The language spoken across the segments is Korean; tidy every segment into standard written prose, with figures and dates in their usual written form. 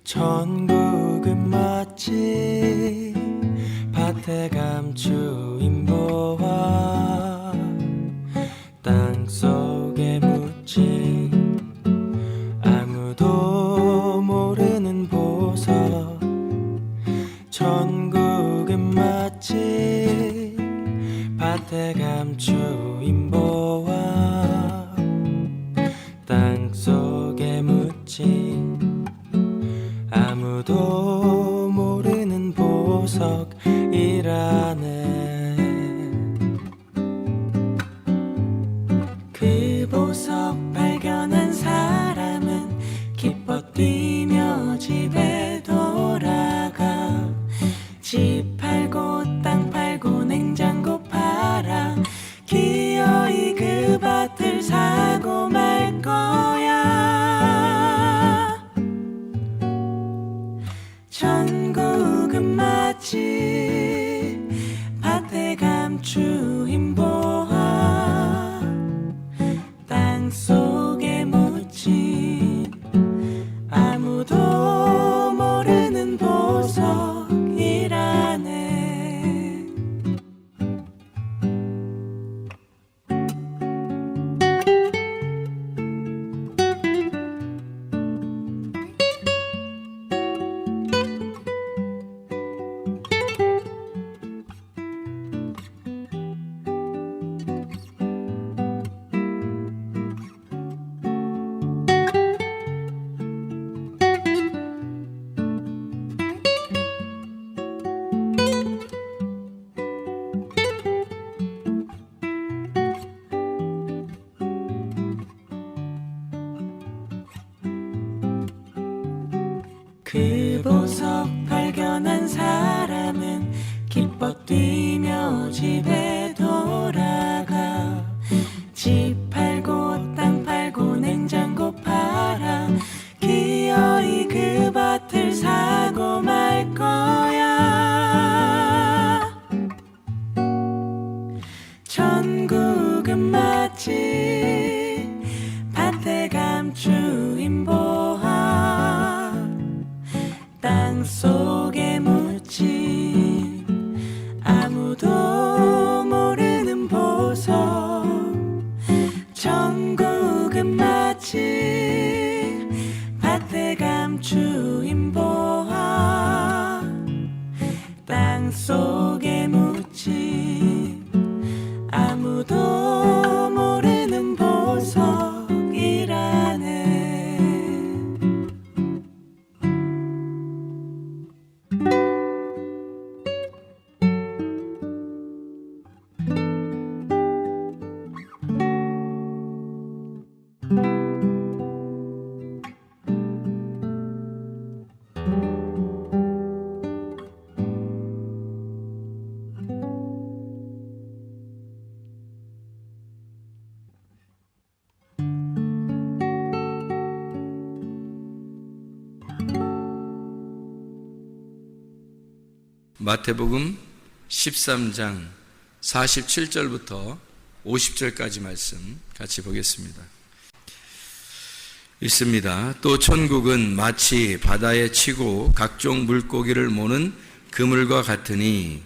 천국은 마치 밭에 감추인 보화, 땅속에 묻힌 아무도 모르는 보석. 천국은 마치 밭에 감추인 보화, 땅속에 묻힌 아무도 모르는 보석이라네. 그 보석 발견한 사람은 기뻐 뛰며 집에 돌아가. 집 팔고 땅 팔고 냉장고 팔아 기어이 그 밭을 사고 말 거야. 천국은 마치 밭에 감추인 보화, 땅속에 묻힌 아무도 모르는 보석이라네. 그 보석 발견한 사람은 기뻐 뛰며 집에 돌아가. 집 팔고 땅 팔고 냉장고 팔아 기어이 그 밭을 사고 말 거야. 천국은 마치 밭에 감추인 보화, 땅속에 묻힌 아무도 모르는 보석. 천국은 마치 밭에 감추인 보화, 땅속에 묻힌 아무도 모르는 보석이라네. 마태복음 13장 47절부터 50절까지 말씀 같이 보겠습니다. 있습니다. 또 천국은 마치 바다에 치고 각종 물고기를 모는 그물과 같으니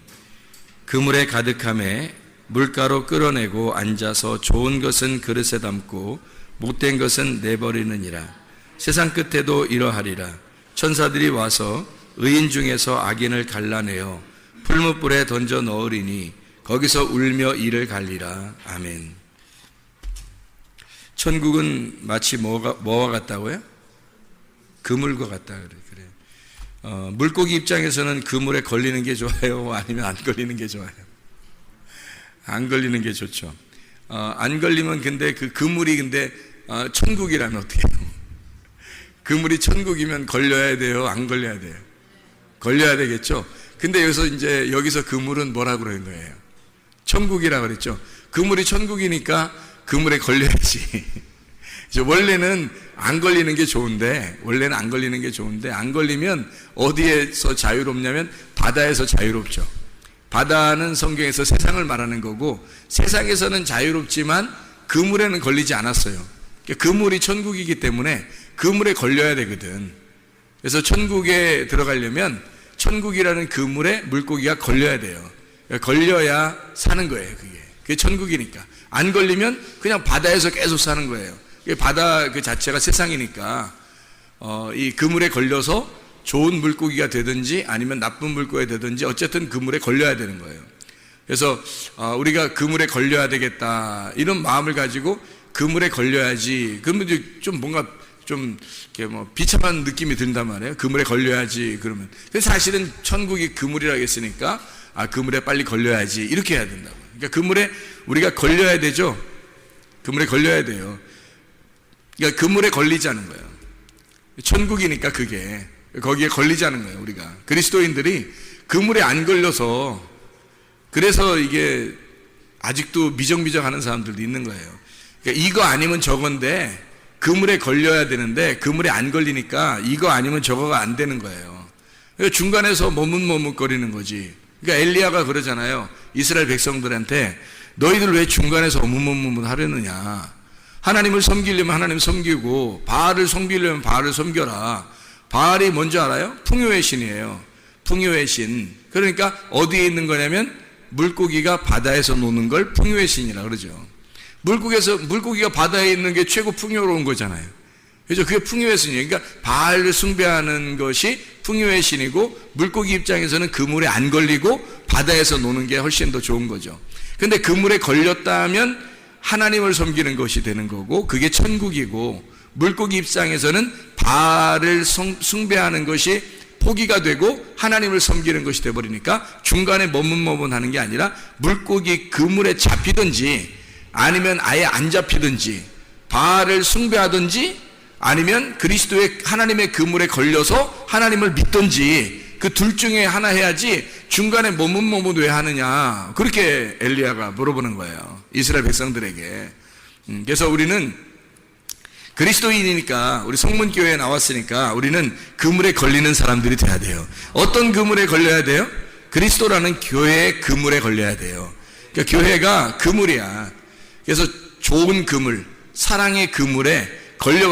그물에 가득함에 물가로 끌어내고 앉아서 좋은 것은 그릇에 담고 못된 것은 내버리느니라. 세상 끝에도 이러하리라. 천사들이 와서 의인 중에서 악인을 갈라내어 풀무불에 던져 넣으리니 거기서 울며 이를 갈리라. 아멘. 천국은 마치 뭐와 같다고요? 그물과 같다 그래. 물고기 입장에서는 그물에 걸리는 게 좋아요? 아니면 안 걸리는 게 좋아요? 안 걸리는 게 좋죠. 안 걸리면 근데 그 그물이 근데 천국이라면 어떻게 해요? 그물이 천국이면 걸려야 돼요? 안 걸려야 돼요? 걸려야 되겠죠. 근데 여기서 그물은 뭐라고 그러는 거예요? 천국이라고 그랬죠. 그물이 천국이니까 그물에 걸려야지. 원래는 안 걸리는 게 좋은데, 안 걸리면 어디에서 자유롭냐면 바다에서 자유롭죠. 바다는 성경에서 세상을 말하는 거고, 세상에서는 자유롭지만 그물에는 걸리지 않았어요. 그물이 천국이기 때문에 그물에 걸려야 되거든. 그래서 천국에 들어가려면 천국이라는 그물에 물고기가 걸려야 돼요. 걸려야 사는 거예요. 그게 천국이니까. 안 걸리면 그냥 바다에서 계속 사는 거예요. 바다 그 자체가 세상이니까 이 그물에 걸려서 좋은 물고기가 되든지 아니면 나쁜 물고기가 되든지 어쨌든 그물에 걸려야 되는 거예요. 그래서 우리가 그물에 걸려야 되겠다 이런 마음을 가지고 그물에 걸려야지. 그러면 좀 뭔가 좀 이렇게 뭐 비참한 느낌이 든단 말이에요. 그물에 걸려야지 그러면. 근데 사실은 천국이 그물이라고 했으니까 그물에 빨리 걸려야지 이렇게 해야 된다고. 그러니까 그물에 우리가 걸려야 되죠. 그물에 걸려야 돼요. 그러니까 그물에 걸리자는 거예요. 천국이니까 그게 거기에 걸리자는 거예요. 우리가 그리스도인들이 그물에 안 걸려서 그래서 이게 아직도 미정미정하는 사람들도 있는 거예요. 그러니까 이거 아니면 저건데 그물에 걸려야 되는데 그물에 안 걸리니까 이거 아니면 저거가 안 되는 거예요. 그러니까 중간에서 머뭇머뭇거리는 거지. 그러니까 엘리야가 그러잖아요. 이스라엘 백성들한테 너희들 왜 중간에서 머뭇머뭇 하려느냐. 하나님을 섬기려면 하나님 섬기고 바알을 섬기려면 바알을 섬겨라. 바알이 뭔지 알아요? 풍요의 신이에요. 풍요의 신. 그러니까 어디에 있는 거냐면 물고기가 바다에서 노는 걸 풍요의 신이라 그러죠. 물고기가 바다에 있는 게 최고 풍요로운 거잖아요. 그래서 그게 풍요의 신이에요. 그러니까 바알을 숭배하는 것이 풍요의 신이고 물고기 입장에서는 그물에 안 걸리고 바다에서 노는 게 훨씬 더 좋은 거죠. 근데 그물에 걸렸다면 하나님을 섬기는 것이 되는 거고 그게 천국이고 물고기 입장에서는 바알을 숭배하는 것이 포기가 되고 하나님을 섬기는 것이 되어버리니까 중간에 머뭇머뭇하는 게 아니라 물고기 그물에 잡히든지 아니면 아예 안 잡히든지 바알을 숭배하든지 아니면 그리스도의 하나님의 그물에 걸려서 하나님을 믿든지 그 둘 중에 하나 해야지 중간에 머뭇머뭇 왜 하느냐 그렇게 엘리야가 물어보는 거예요. 이스라엘 백성들에게. 그래서 우리는 그리스도인이니까 우리 성문교회에 나왔으니까 우리는 그물에 걸리는 사람들이 돼야 돼요. 어떤 그물에 걸려야 돼요? 그리스도라는 교회의 그물에 걸려야 돼요. 그러니까 교회가 그물이야. 그래서 좋은 그물, 사랑의 그물에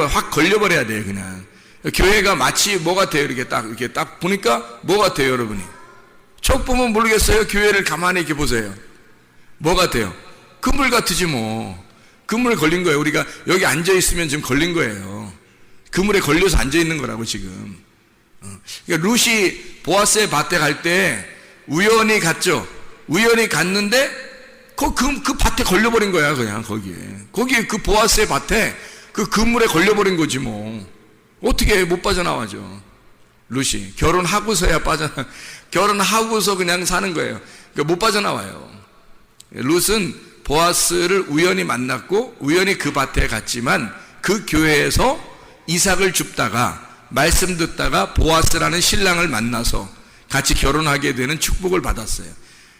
확 걸려버려야 돼요. 그냥 교회가 마치 뭐 같아요? 이렇게 딱 보니까 뭐 같아요, 여러분이? 척 보면 모르겠어요. 교회를 가만히 이렇게 보세요. 뭐 같아요? 그물 같으지 뭐. 그물에 걸린 거예요. 우리가 여기 앉아 있으면 지금 걸린 거예요. 그물에 걸려서 앉아 있는 거라고 지금. 그러니까 룻이 보아스의 밭에 갈 때 우연히 갔죠. 우연히 갔는데 그 밭에 걸려버린 거야. 그냥 거기에 그 보아스의 밭에 그 그물에 걸려버린 거지 뭐. 어떻게 못 빠져나와죠. 룻이 결혼하고서야 결혼하고서 그냥 사는 거예요. 그러니까 못 빠져나와요. 룻은 보아스를 우연히 만났고 우연히 그 밭에 갔지만 그 교회에서 이삭을 줍다가 말씀 듣다가 보아스라는 신랑을 만나서 같이 결혼하게 되는 축복을 받았어요.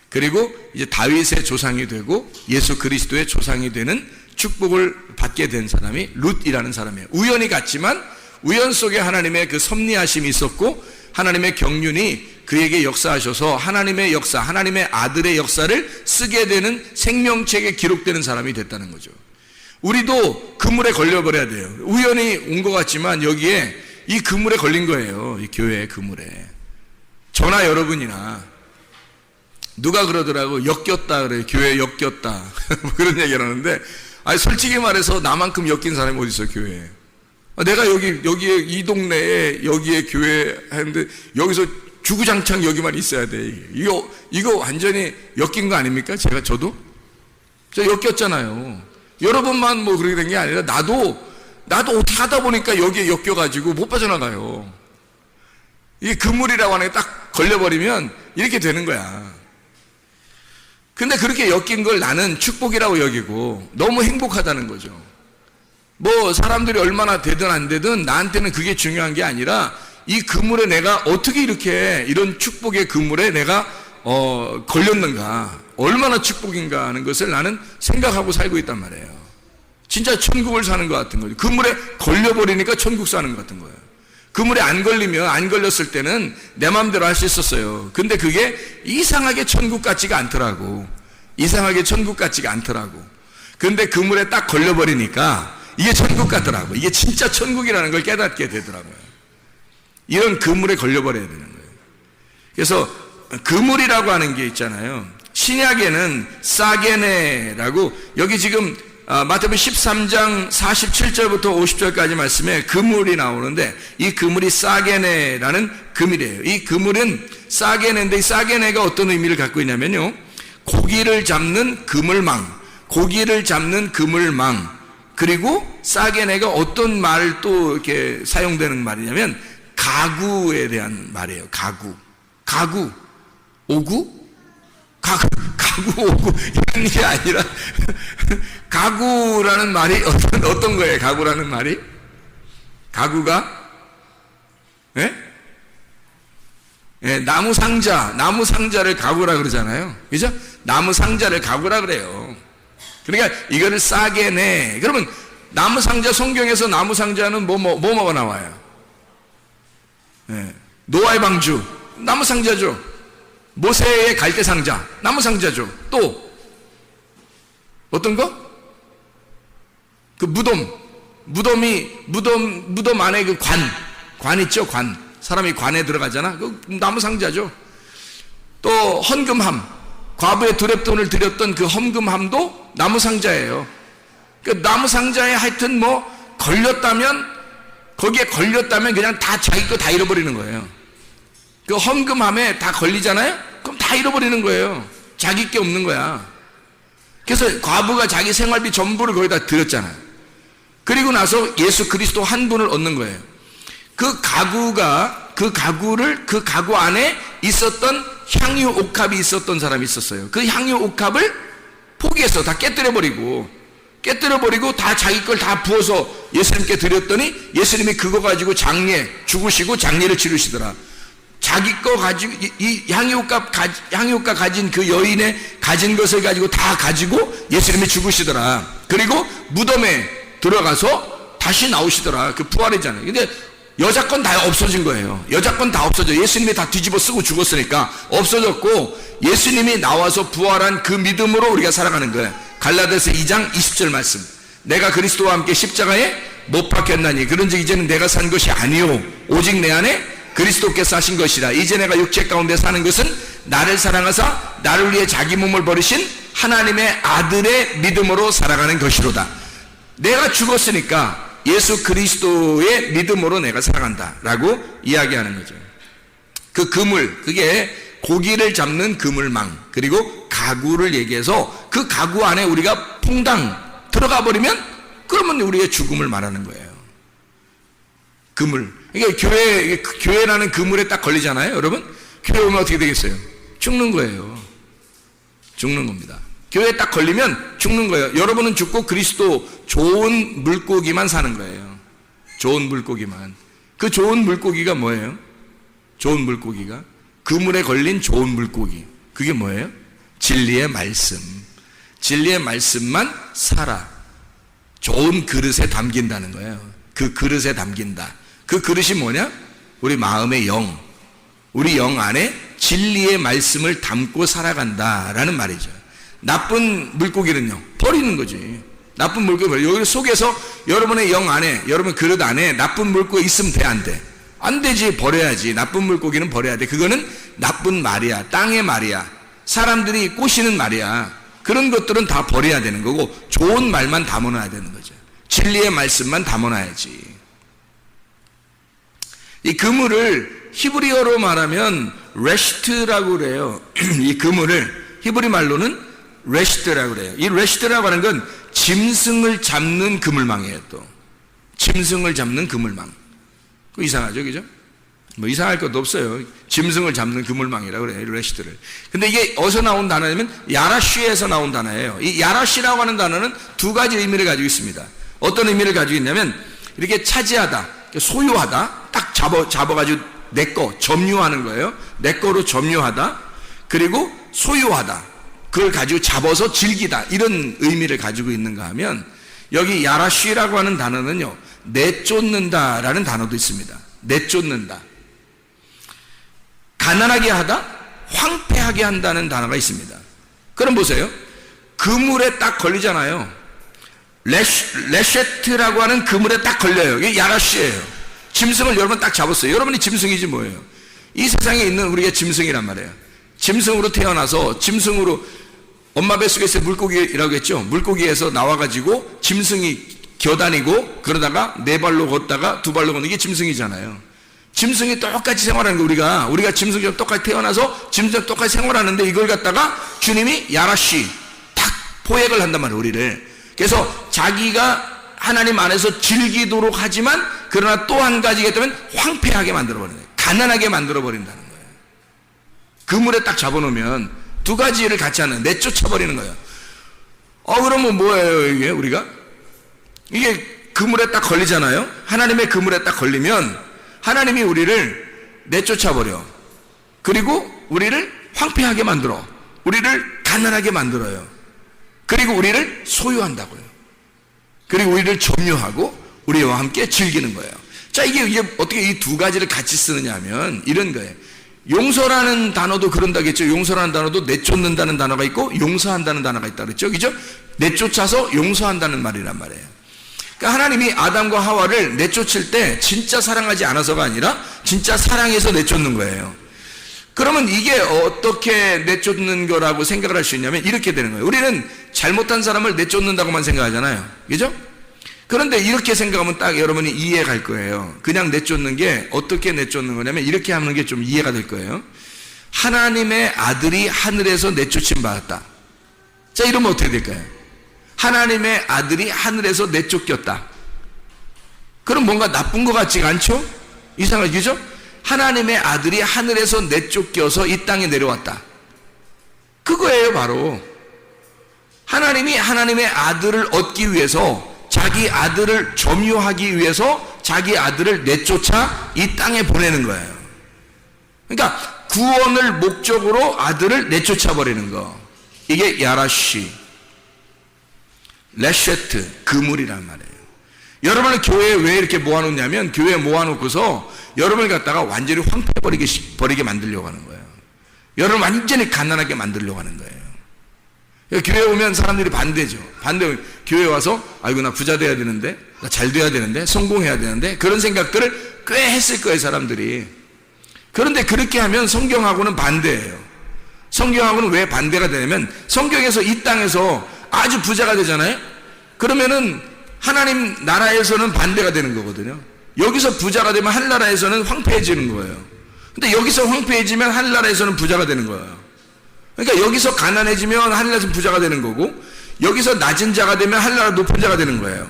그리고 이제 다윗의 조상이 되고 예수 그리스도의 조상이 되는 축복을 받게 된 사람이 룻이라는 사람이에요. 우연히 갔지만 우연 속에 하나님의 그 섭리하심이 있었고 하나님의 경륜이 그에게 역사하셔서 하나님의 역사, 하나님의 아들의 역사를 쓰게 되는 생명책에 기록되는 사람이 됐다는 거죠. 우리도 그물에 걸려버려야 돼요. 우연히 온 것 같지만 여기에 이 그물에 걸린 거예요. 이 교회의 그물에. 저나 여러분이나 누가 그러더라고. 엮였다 그래요. 교회에 엮였다. 그런 얘기를 하는데 아니 솔직히 말해서 나만큼 엮인 사람이 어디 있어요, 교회에. 내가 여기에 이 동네에 여기에 교회 하는데 여기서 주구장창 여기만 있어야 돼. 이거 완전히 엮인 거 아닙니까? 저도 엮였잖아요. 여러분만 뭐 그렇게 된 게 아니라 나도 어떻게 하다 보니까 여기에 엮여가지고 못 빠져나가요. 이게 그물이라고 하는 게 딱 걸려버리면 이렇게 되는 거야. 근데 그렇게 엮인 걸 나는 축복이라고 여기고 너무 행복하다는 거죠. 뭐 사람들이 얼마나 되든 안 되든 나한테는 그게 중요한 게 아니라 이 그물에 내가 어떻게 이렇게 이런 축복의 그물에 내가 걸렸는가, 얼마나 축복인가 하는 것을 나는 생각하고 살고 있단 말이에요. 진짜 천국을 사는 것 같은 거죠. 그물에 걸려버리니까 천국 사는 것 같은 거예요. 그물에 안 걸렸을 때는 내 마음대로 할 수 있었어요. 근데 그게 이상하게 천국 같지가 않더라고. 근데 그물에 딱 걸려버리니까 이게 천국 같더라고. 이게 진짜 천국이라는 걸 깨닫게 되더라고요. 이런 그물에 걸려버려야 되는 거예요. 그래서 그물이라고 하는 게 있잖아요. 신약에는 사게네라고, 여기 지금 마태복음 13장 47절부터 50절까지 말씀에 그물이 나오는데, 이 그물이 사게네라는 그물이에요. 이 그물은 사게네인데, 이 사게네가 어떤 의미를 갖고 있냐면요, 고기를 잡는 그물망, 고기를 잡는 그물망. 그리고 사게네가 어떤 말 또 이렇게 사용되는 말이냐면 가구에 대한 말이에요. 가구 오구? 가구 오구 이런 게 아니라 가구라는 말이 어떤 거예요? 가구라는 말이? 가구가 예? 예, 나무 상자를 가구라 그러잖아요. 그죠? 나무 상자를 가구라 그래요. 그러니까 이거를 싸게네. 그러면 나무 상자, 성경에서 나무 상자는 뭐가 나와요? 예, 노아의 방주, 나무 상자죠. 모세의 갈대 상자, 나무 상자죠. 또 어떤 거? 그 무덤 안에 그 관 있죠, 관. 사람이 관에 들어가잖아. 그 나무 상자죠. 또 헌금함, 과부의 두렙돈을 드렸던 그 헌금함도 나무 상자예요. 그 나무 상자에 하여튼 거기에 걸렸다면 그냥 다 자기 거 다 잃어버리는 거예요. 그 헌금함에 다 걸리잖아요? 그럼 다 잃어버리는 거예요. 자기 게 없는 거야. 그래서 과부가 자기 생활비 전부를 거기다 드렸잖아요. 그리고 나서 예수 그리스도 한 분을 얻는 거예요. 그 가구 안에 있었던 향유 옥합이 있었던 사람이 있었어요. 그 향유 옥합을 포기해서 다 깨뜨려버리고 다 자기 걸 다 부어서 예수님께 드렸더니 예수님이 그거 가지고 죽으시고 장례를 치르시더라. 자기 거 가지고, 이 향유옥합 가진 그 여인의 가진 것을 가지고 다 가지고 예수님이 죽으시더라. 그리고 무덤에 들어가서 다시 나오시더라. 그 부활이잖아요. 근데 여자 건 다 없어진 거예요. 여자 건 다 없어져. 예수님이 다 뒤집어 쓰고 죽었으니까 없어졌고, 예수님이 나와서 부활한 그 믿음으로 우리가 살아가는 거예요. 갈라디아서 2장 20절 말씀. 내가 그리스도와 함께 십자가에 못 박혔나니 그런즉 이제는 내가 산 것이 아니요 오직 내 안에 그리스도께서 하신 것이라. 이제 내가 육체 가운데 사는 것은 나를 사랑하사 나를 위해 자기 몸을 버리신 하나님의 아들의 믿음으로 살아가는 것이로다. 내가 죽었으니까 예수 그리스도의 믿음으로 내가 살아간다 라고 이야기하는 거죠. 그 그물, 그게 고기를 잡는 그물망, 그리고 가구를 얘기해서 그 가구 안에 우리가 퐁당 들어가 버리면 그러면 우리의 죽음을 말하는 거예요. 그물. 이게 교회라는 그물에 딱 걸리잖아요. 여러분, 교회 오면 어떻게 되겠어요? 죽는 거예요. 죽는 겁니다. 교회에 딱 걸리면 죽는 거예요. 여러분은 죽고 그리스도 좋은 물고기만 사는 거예요. 좋은 물고기만. 그 좋은 물고기가 뭐예요? 좋은 물고기가 그물에 걸린 좋은 물고기. 그게 뭐예요? 진리의 말씀. 진리의 말씀만 살아. 좋은 그릇에 담긴다는 거예요. 그 그릇에 담긴다. 그 그릇이 뭐냐? 우리 마음의 영. 우리 영 안에 진리의 말씀을 담고 살아간다라는 말이죠. 나쁜 물고기는요, 버리는 거지. 나쁜 물고기, 여기 속에서 여러분의 영 안에, 여러분 그릇 안에 나쁜 물고기 있으면 돼, 안 돼? 안 되지. 버려야지. 나쁜 물고기는 버려야 돼. 그거는 나쁜 말이야. 땅의 말이야. 사람들이 꼬시는 말이야. 그런 것들은 다 버려야 되는 거고, 좋은 말만 담아놔야 되는 거죠. 진리의 말씀만 담아놔야지. 이 그물을 히브리어로 말하면 레시트라고 그래요. 이 그물을 히브리 말로는 레시트라고 그래요. 이 레시트라고 하는 건 짐승을 잡는 그물망이에요. 또 짐승을 잡는 그물망. 그 이상하죠, 그죠? 뭐 이상할 것도 없어요. 짐승을 잡는 그물망이라고 그래요, 레시트를. 근데 이게 어디서 나온 단어냐면 야라쉬에서 나온 단어예요. 이 야라쉬라고 하는 단어는 두 가지 의미를 가지고 있습니다. 어떤 의미를 가지고 있냐면 이렇게 차지하다, 소유하다, 딱 잡아가지고 내 거, 점유하는 거예요. 내 거로 점유하다. 그리고 소유하다, 그걸 가지고 잡아서 즐기다, 이런 의미를 가지고 있는가 하면, 여기 야라쉬라고 하는 단어는요, 내쫓는다라는 단어도 있습니다. 내쫓는다. 가난하게 하다, 황폐하게 한다는 단어가 있습니다. 그럼 보세요. 그물에 딱 걸리잖아요. 레셰트라고 하는 그물에 딱 걸려요. 이게 야라쉬예요. 짐승을 여러분 딱 잡았어요. 여러분이 짐승이지 뭐예요. 이 세상에 있는 우리가 짐승이란 말이에요. 짐승으로 태어나서 짐승으로 엄마 뱃속에서 물고기라고 했죠. 물고기에서 나와가지고 짐승이 겨다니고 그러다가 네 발로 걷다가 두 발로 걷는 게 짐승이잖아요. 짐승이 똑같이 생활하는 거 우리가 짐승처럼 똑같이 태어나서 짐승처럼 똑같이 생활하는데 이걸 갖다가 주님이 야라시 딱 포획을 한단 말이에요. 우리를. 그래서 자기가 하나님 안에서 즐기도록 하지만 그러나 또 한 가지가 있다면 황폐하게 만들어버리는 거예요. 가난하게 만들어버린다는 거예요. 그물에 딱 잡아놓으면 두 가지 일을 같이 하는, 내쫓아버리는 거예요. 그러면 뭐예요 이게 우리가? 이게 그물에 딱 걸리잖아요. 하나님의 그물에 딱 걸리면 하나님이 우리를 내쫓아버려. 그리고 우리를 황폐하게 만들어. 우리를 가난하게 만들어요. 그리고 우리를 소유한다고요. 그리고 우리를 점유하고 우리와 함께 즐기는 거예요. 자, 이게 어떻게 이 두 가지를 같이 쓰느냐 하면 이런 거예요. 용서라는 단어도 그런다겠죠. 용서라는 단어도 내쫓는다는 단어가 있고 용서한다는 단어가 있다 그랬죠. 그죠? 내쫓아서 용서한다는 말이란 말이에요. 그러니까 하나님이 아담과 하와를 내쫓을 때 진짜 사랑하지 않아서가 아니라 진짜 사랑해서 내쫓는 거예요. 그러면 이게 어떻게 내쫓는 거라고 생각을 할 수 있냐면 이렇게 되는 거예요. 우리는 잘못한 사람을 내쫓는다고만 생각하잖아요. 그죠? 그런데 이렇게 생각하면 딱 여러분이 이해 갈 거예요. 그냥 내쫓는 게 어떻게 내쫓는 거냐면 이렇게 하는 게 좀 이해가 될 거예요. 하나님의 아들이 하늘에서 내쫓임 받았다. 자, 이러면 어떻게 될까요? 하나님의 아들이 하늘에서 내쫓겼다. 그럼 뭔가 나쁜 것 같지가 않죠? 이상하죠? 그죠? 하나님의 아들이 하늘에서 내쫓겨서 이 땅에 내려왔다. 그거예요, 바로. 하나님이 하나님의 아들을 얻기 위해서 자기 아들을 점유하기 위해서 자기 아들을 내쫓아 이 땅에 보내는 거예요. 그러니까 구원을 목적으로 아들을 내쫓아 버리는 거. 이게 야라시, 레쉐트, 그물이란 말이에요. 여러분을 교회에 왜 이렇게 모아놓냐면 교회에 모아놓고서 여러분을 갖다가 완전히 황폐버리게 만들려고 하는 거예요. 여러분을 완전히 가난하게 만들려고 하는 거예요. 교회 오면 사람들이 반대죠. 교회 와서 아이고 나 부자 돼야 되는데, 나 잘 돼야 되는데, 성공해야 되는데, 그런 생각들을 꽤 했을 거예요, 사람들이. 그런데 그렇게 하면 성경하고는 반대예요. 성경하고는 왜 반대가 되냐면 성경에서 이 땅에서 아주 부자가 되잖아요. 그러면은 하나님 나라에서는 반대가 되는 거거든요. 여기서 부자가 되면 하늘나라에서는 황폐해지는 거예요. 근데 여기서 황폐해지면 하늘나라에서는 부자가 되는 거예요. 그러니까 여기서 가난해지면 하늘나라에서 부자가 되는 거고, 여기서 낮은 자가 되면 하늘나라 높은 자가 되는 거예요.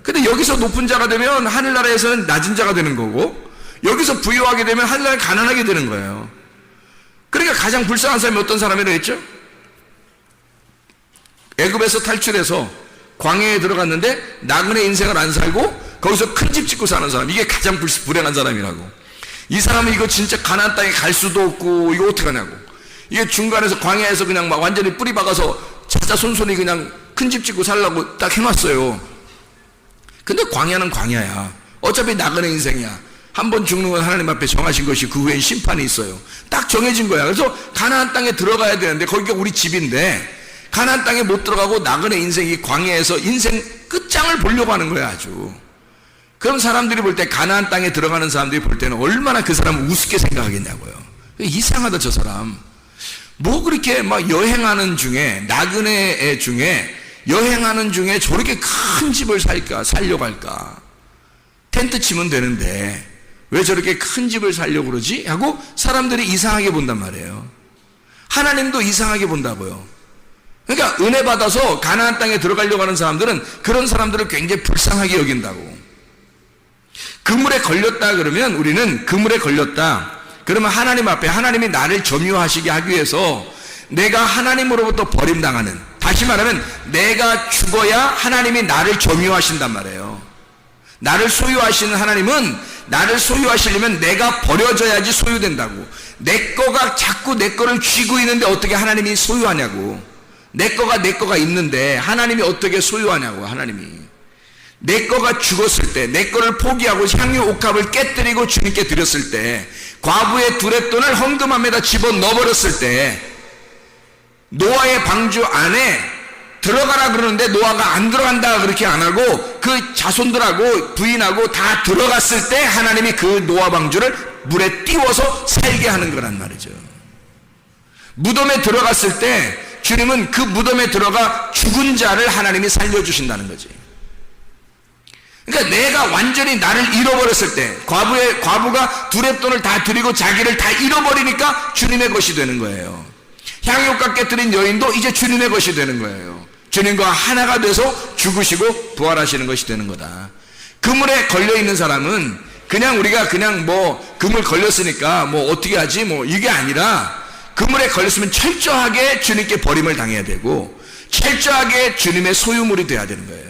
근데 여기서 높은 자가 되면 하늘나라에서는 낮은 자가 되는 거고, 여기서 부유하게 되면 하늘나라에 가난하게 되는 거예요. 그러니까 가장 불쌍한 사람이 어떤 사람이라고 했죠? 애굽에서 탈출해서 광야에 들어갔는데 나그네 인생을 안 살고 거기서 큰 집 짓고 사는 사람, 이게 가장 불행한 사람이라고. 이 사람은 이거 진짜 가나안 땅에 갈 수도 없고 이거 어떡하냐고. 이게 중간에서 광야에서 그냥 막 완전히 뿌리 박아서 자자 손손이 그냥 큰 집 짓고 살라고 딱 해놨어요. 근데 광야는 광야야. 어차피 나그네 인생이야. 한 번 죽는 건 하나님 앞에 정하신 것이 그 후엔 심판이 있어요. 딱 정해진 거야. 그래서 가나안 땅에 들어가야 되는데 거기가 우리 집인데 가나안 땅에 못 들어가고 나그네 인생이 광야에서 인생 끝장을 보려고 하는 거야 아주. 그럼 사람들이 볼 때 가나안 땅에 들어가는 사람들이 볼 때는 얼마나 그 사람을 우습게 생각하겠냐고요. 이상하다 저 사람. 뭐 그렇게 막 여행하는 중에 나그네 중에 여행하는 중에 저렇게 큰 집을 살려고 할까. 텐트 치면 되는데 왜 저렇게 큰 집을 살려고 그러지? 하고 사람들이 이상하게 본단 말이에요. 하나님도 이상하게 본다고요. 그러니까 은혜 받아서 가나안 땅에 들어가려고 하는 사람들은 그런 사람들을 굉장히 불쌍하게 여긴다고. 그물에 걸렸다 그러면 우리는 그물에 걸렸다. 그러면 하나님 앞에 하나님이 나를 점유하시게 하기 위해서 내가 하나님으로부터 버림당하는, 다시 말하면 내가 죽어야 하나님이 나를 점유하신단 말이에요. 나를 소유하시는 하나님은 나를 소유하시려면 내가 버려져야지 소유된다고. 내 거가 자꾸 내 거를 쥐고 있는데 어떻게 하나님이 소유하냐고. 내 거가 있는데 하나님이 어떻게 소유하냐고. 하나님이 내 거가 죽었을 때, 내 거를 포기하고 향유 옥합을 깨뜨리고 주님께 드렸을 때, 과부의 두랫돈을 헌금함에다 집어 넣어버렸을 때, 노아의 방주 안에 들어가라 그러는데 노아가 안 들어간다 그렇게 안 하고 그 자손들하고 부인하고 다 들어갔을 때 하나님이 그 노아 방주를 물에 띄워서 살게 하는 거란 말이죠. 무덤에 들어갔을 때 주님은 그 무덤에 들어가 죽은 자를 하나님이 살려주신다는 거지. 그러니까 내가 완전히 나를 잃어버렸을 때 과부가 두 렙돈을 다 드리고 자기를 다 잃어버리니까 주님의 것이 되는 거예요. 향유값 깨뜨린 여인도 이제 주님의 것이 되는 거예요. 주님과 하나가 돼서 죽으시고 부활하시는 것이 되는 거다. 그물에 걸려있는 사람은 그냥 우리가 그냥 뭐 그물 걸렸으니까 뭐 어떻게 하지 뭐 이게 아니라 그물에 걸렸으면 철저하게 주님께 버림을 당해야 되고 철저하게 주님의 소유물이 돼야 되는 거예요.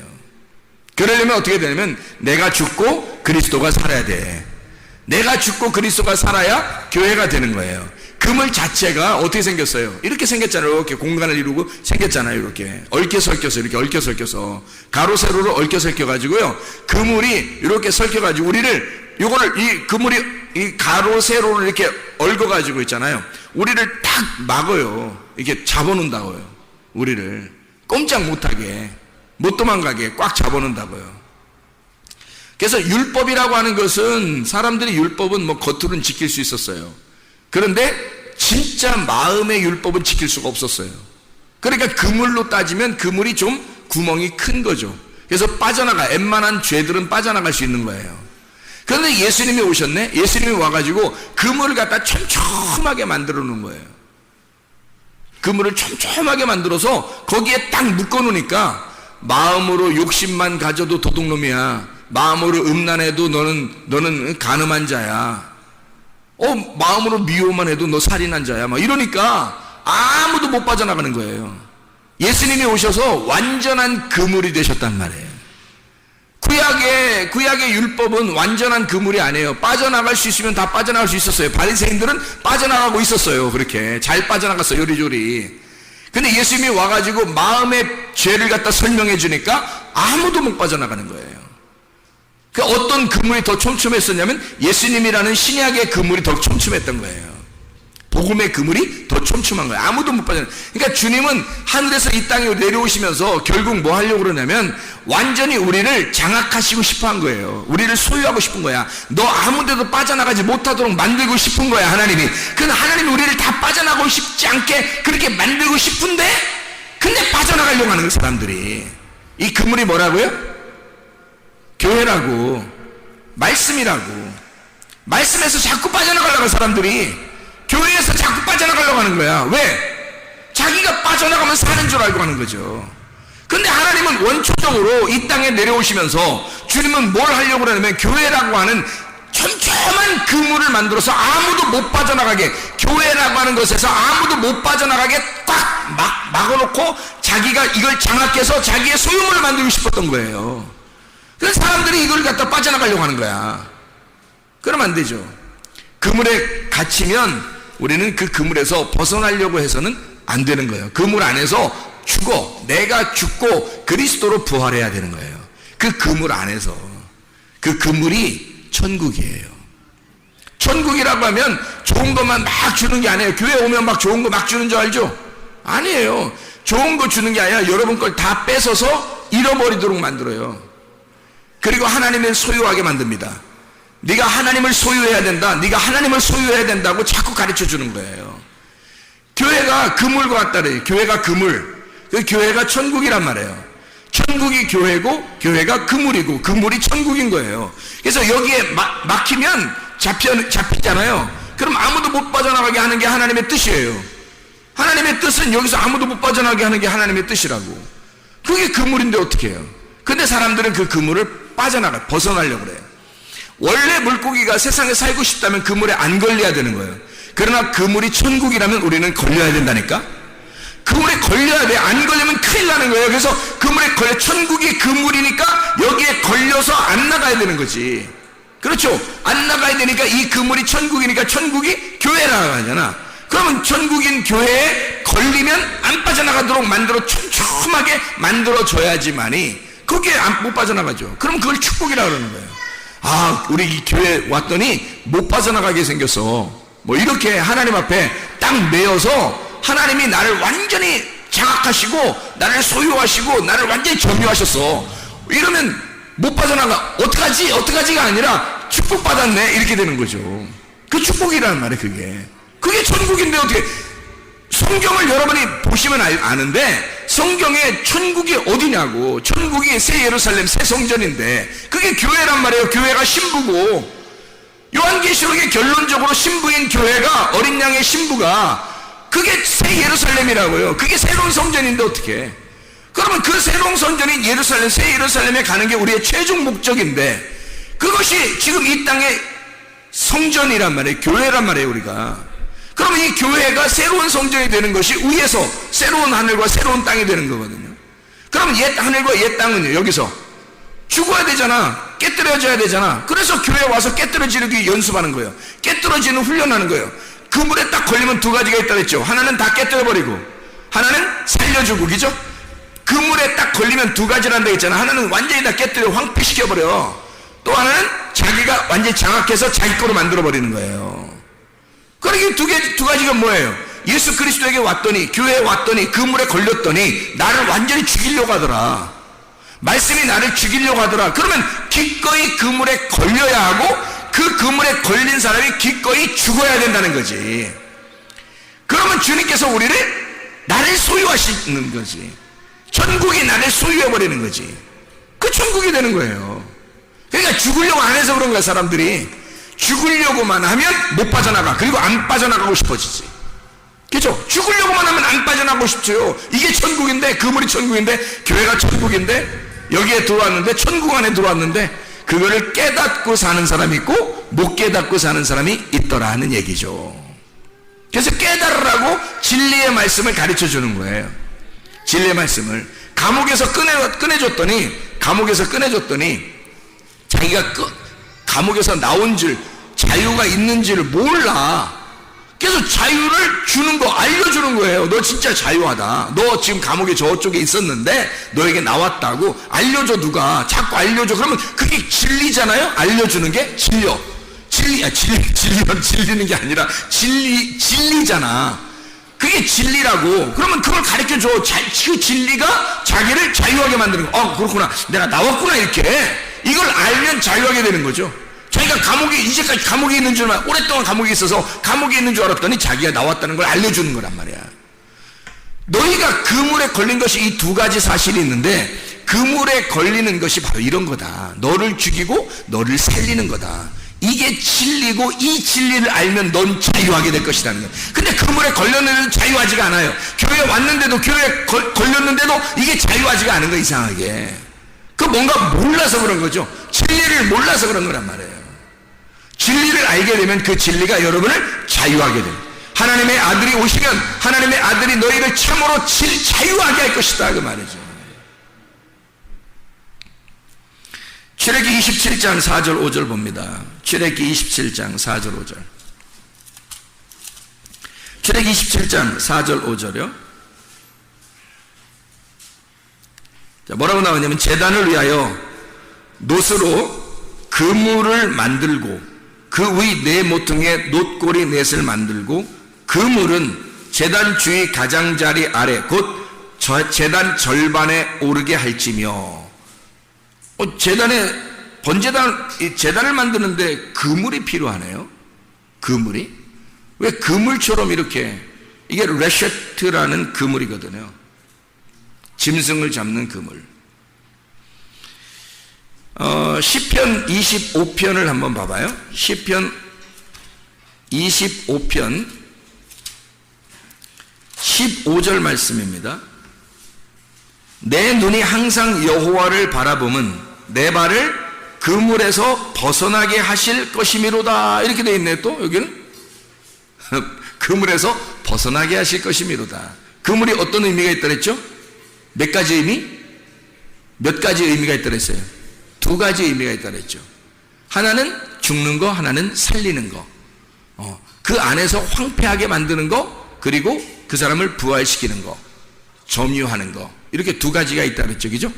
그러려면 어떻게 되냐면 내가 죽고 그리스도가 살아야 돼. 내가 죽고 그리스도가 살아야 교회가 되는 거예요. 그물 자체가 어떻게 생겼어요? 이렇게 생겼잖아요. 이렇게 공간을 이루고 생겼잖아요. 이렇게 얽혀서 이렇게 얽혀서 가로 세로로 얽혀서 가지고요. 그물이 이렇게 설켜 가지고 우리를 요거를 이 그물이 이 가로 세로를 이렇게 얽어 가지고 있잖아요. 우리를 딱 막어요. 이렇게 잡아놓는다고요. 우리를 꼼짝 못하게 못 도망가게 꽉 잡아놓는다고요. 그래서 율법이라고 하는 것은 사람들이 율법은 뭐 겉으로는 지킬 수 있었어요. 그런데 진짜 마음의 율법은 지킬 수가 없었어요. 그러니까 그물로 따지면 그물이 좀 구멍이 큰 거죠. 그래서 웬만한 죄들은 빠져나갈 수 있는 거예요. 그런데 예수님이 오셨네. 예수님이 와가지고 그물을 갖다 촘촘하게 만들어 놓은 거예요. 그물을 촘촘하게 만들어서 거기에 딱 묶어 놓으니까 마음으로 욕심만 가져도 도둑놈이야. 마음으로 음란해도 너는 간음한 자야. 마음으로 미워만 해도 너 살인한 자야. 막 이러니까 아무도 못 빠져나가는 거예요. 예수님이 오셔서 완전한 그물이 되셨단 말이에요. 구약의 율법은 완전한 그물이 아니에요. 빠져나갈 수 있으면 다 빠져나갈 수 있었어요. 바리새인들은 빠져나가고 있었어요. 그렇게 잘 빠져나갔어요. 요리조리. 근데 예수님이 와가지고 마음의 죄를 갖다 설명해 주니까 아무도 못 빠져나가는 거예요. 그 어떤 그물이 더 촘촘했었냐면 예수님이라는 신약의 그물이 더 촘촘했던 거예요. 복음의 그물이 더 촘촘한 거예요. 아무도 못 빠져나가요. 그러니까 주님은 하늘에서 이 땅에 내려오시면서 결국 뭐 하려고 그러냐면 완전히 우리를 장악하시고 싶어 한 거예요. 우리를 소유하고 싶은 거야. 너 아무 데도 빠져나가지 못하도록 만들고 싶은 거야, 하나님이. 근데 하나님이 우리를 다 빠져나가고 싶지 않게 그렇게 만들고 싶은데 근데 빠져나가려고 하는 거예요, 사람들이. 이 그물이 뭐라고요? 교회라고, 말씀이라고. 말씀에서 자꾸 빠져나가려고 하는 사람들이 교회에서 자꾸 빠져나가려고 하는 거야. 왜? 자기가 빠져나가면 사는 줄 알고 하는 거죠. 근데 하나님은 원초적으로 이 땅에 내려오시면서 주님은 뭘 하려고 그러냐면 교회라고 하는 촘촘한 그물을 만들어서 아무도 못 빠져나가게, 교회라고 하는 것에서 아무도 못 빠져나가게 꽉 막아놓고 자기가 이걸 장악해서 자기의 소유물을 만들고 싶었던 거예요. 그래서 사람들이 이걸 갖다 빠져나가려고 하는 거야. 그러면 안 되죠. 그물에 갇히면 우리는 그 그물에서 벗어나려고 해서는 안 되는 거예요. 그물 안에서 죽어. 내가 죽고 그리스도로 부활해야 되는 거예요. 그 그물 안에서. 그 그물이 천국이에요. 천국이라고 하면 좋은 것만 막 주는 게 아니에요. 교회 오면 막 좋은 거 막 주는 줄 알죠? 아니에요. 좋은 거 주는 게 아니라 여러분 걸 다 뺏어서 잃어버리도록 만들어요. 그리고 하나님을 소유하게 만듭니다. 네가 하나님을 소유해야 된다. 네가 하나님을 소유해야 된다고 자꾸 가르쳐 주는 거예요. 교회가 그물과 같다래요. 교회가 그물. 그 교회가 천국이란 말이에요. 천국이 교회고 교회가 그물이고 그물이 천국인 거예요. 그래서 여기에 막히면 잡히잖아요. 그럼 아무도 못 빠져나가게 하는 게 하나님의 뜻이에요. 하나님의 뜻은 여기서 아무도 못 빠져나가게 하는 게 하나님의 뜻이라고. 그게 그물인데 어떻게 해요? 근데 사람들은 그 그물을 벗어나려고 그래요. 원래 물고기가 세상에 살고 싶다면 그물에 안 걸려야 되는 거예요. 그러나 그물이 천국이라면 우리는 걸려야 된다니까? 그물에 걸려야 돼. 안 걸리면 큰일 나는 거예요. 그래서 그물에 걸려, 천국이 그물이니까 여기에 걸려서 안 나가야 되는 거지. 그렇죠? 안 나가야 되니까 이 그물이 천국이니까 천국이 교회라고 하잖아. 그러면 천국인 교회에 걸리면 안 빠져나가도록 촘촘하게 만들어줘야지만이 거기에 못 빠져나가죠. 그럼 그걸 축복이라고 그러는 거예요. 아, 우리 이 교회 왔더니 못 빠져나가게 생겼어. 뭐 이렇게 하나님 앞에 딱 매여서 하나님이 나를 완전히 장악하시고 나를 소유하시고 나를 완전히 점유하셨어. 이러면 못 빠져나가. 어떡하지가 아니라 축복받았네 이렇게 되는 거죠. 그 축복이라는 말이에요. 그게 천국인데 어떻게. 성경을 여러분이 보시면 아는데 성경에 천국이 어디냐고. 천국이 새 예루살렘 새 성전인데 그게 교회란 말이에요. 교회가 신부고, 요한계시록의 결론적으로 신부인 교회가, 어린 양의 신부가, 그게 새 예루살렘이라고요. 그게 새로운 성전인데 어떻게. 그러면 그 새로운 성전인 예루살렘, 새 예루살렘에 가는 게 우리의 최종 목적인데 그것이 지금 이 땅의 성전이란 말이에요. 교회란 말이에요. 우리가. 그러면 이 교회가 새로운 성전이 되는 것이 위에서 새로운 하늘과 새로운 땅이 되는 거거든요. 그러면 옛 하늘과 옛 땅은요, 여기서 죽어야 되잖아. 깨뜨려져야 되잖아. 그래서 교회에 와서 깨뜨려지기 연습하는 거예요. 깨뜨려지는 훈련하는 거예요. 그물에 딱 걸리면 두 가지가 있다 그랬죠. 하나는 다 깨뜨려버리고 하나는 살려주고, 그죠? 그물에 딱 걸리면 두 가지란다 했잖아. 하나는 완전히 다 깨뜨려 황폐시켜버려. 또 하나는 자기가 완전히 장악해서 자기 거로 만들어버리는 거예요. 그러니까 두 가지가 뭐예요? 예수 그리스도에게 왔더니, 교회에 왔더니, 그물에 걸렸더니 나를 완전히 죽이려고 하더라. 말씀이 나를 죽이려고 하더라. 그러면 기꺼이 그물에 걸려야 하고 그 그물에 걸린 사람이 기꺼이 죽어야 된다는 거지. 그러면 주님께서 나를 소유하시는 거지. 천국이 나를 소유해버리는 거지. 그 천국이 되는 거예요. 그러니까 죽으려고 안 해서 그런 거야. 사람들이 죽으려고만 하면 못 빠져나가. 그리고 안 빠져나가고 싶어지지. 그죠? 죽으려고만 하면 안 빠져나가고 싶죠. 이게 천국인데, 그물이 천국인데, 교회가 천국인데, 여기에 들어왔는데, 천국 안에 들어왔는데, 그거를 깨닫고 사는 사람이 있고 못 깨닫고 사는 사람이 있더라 하는 얘기죠. 그래서 깨달으라고 진리의 말씀을 가르쳐 주는 거예요. 진리의 말씀을 감옥에서 꺼내줬더니 자기가 감옥에서 나온 줄, 자유가 있는 줄을 몰라. 그래서 자유를 주는 거, 알려주는 거예요. 너 진짜 자유하다. 너 지금 감옥에 저쪽에 있었는데 너에게 나왔다고 알려줘. 누가 자꾸 알려줘. 그러면 그게 진리잖아요. 알려주는 게 진리는 게 아니라 진리잖아. 그게 진리라고. 그러면 그걸 가르쳐줘. 그 진리가 자기를 자유하게 만드는 거. 그렇구나, 내가 나왔구나, 이렇게. 이걸 알면 자유하게 되는 거죠. 자기가 이제까지 감옥에 있는 줄만, 오랫동안 감옥에 있어서 감옥에 있는 줄 알았더니 자기가 나왔다는 걸 알려주는 거란 말이야. 너희가 그물에 걸린 것이 이 두 가지 사실이 있는데, 그물에 걸리는 것이 바로 이런 거다. 너를 죽이고 너를 살리는 거다. 이게 진리고, 이 진리를 알면 넌 자유하게 될 것이라는 거야. 근데 그물에 걸렸는데도 자유하지가 않아요. 교회에 왔는데도, 교회에 걸렸는데도 이게 자유하지가 않은 거야, 이상하게. 뭔가 몰라서 그런 거죠. 진리를 몰라서 그런 거란 말이에요. 진리를 알게 되면 그 진리가 여러분을 자유하게 됩니다. 하나님의 아들이 오시면 하나님의 아들이 너희를 참으로 자유하게 할 것이다, 그 말이죠. 출애굽기 27장 4절 5절 봅니다. 출애굽기 27장 4절 5절. 출애굽기 27장 4절 5절이요. 자, 뭐라고 나오냐면, 제단을 위하여 놋으로 그물을 만들고 그 위 네 모퉁이에 놋고리 넷을 만들고, 그물은 제단 주위 가장자리 아래 곧 제단 절반에 오르게 할지며. 제단을 만드는데 그물이 필요하네요. 그물이? 왜 그물처럼 이렇게, 이게 레셰트라는 그물이거든요. 짐승을 잡는 그물. 시편 25편을 한번 봐봐요. 시편 25편 15절 말씀입니다. 내 눈이 항상 여호와를 바라보면 내 발을 그물에서 벗어나게 하실 것이미로다. 이렇게 되어 있네요. 또 여기는 그물에서 벗어나게 하실 것이미로다. 그물이 어떤 의미가 있다 그랬죠? 몇 가지 의미? 몇 가지 의미가 있다 그랬어요? 두 가지 의미가 있다 그랬죠. 하나는 죽는 거, 하나는 살리는 거. 그 안에서 황폐하게 만드는 거, 그리고 그 사람을 부활시키는 거, 점유하는 거. 이렇게 두 가지가 있다 그랬죠. 그죠?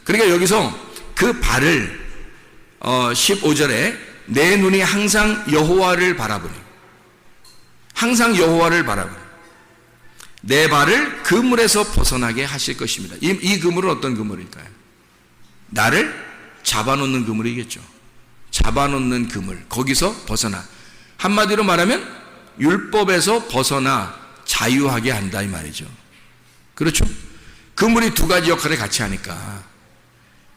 그러니까 여기서 그 발을 15절에 내 눈이 항상 여호와를 바라보니, 항상 여호와를 바라보니, 내 발을 그물에서 벗어나게 하실 것입니다. 이 그물은 어떤 그물일까요? 나를 잡아놓는 그물이겠죠. 잡아놓는 그물, 거기서 벗어나. 한마디로 말하면 율법에서 벗어나 자유하게 한다 이 말이죠. 그렇죠? 그물이 두 가지 역할을 같이 하니까,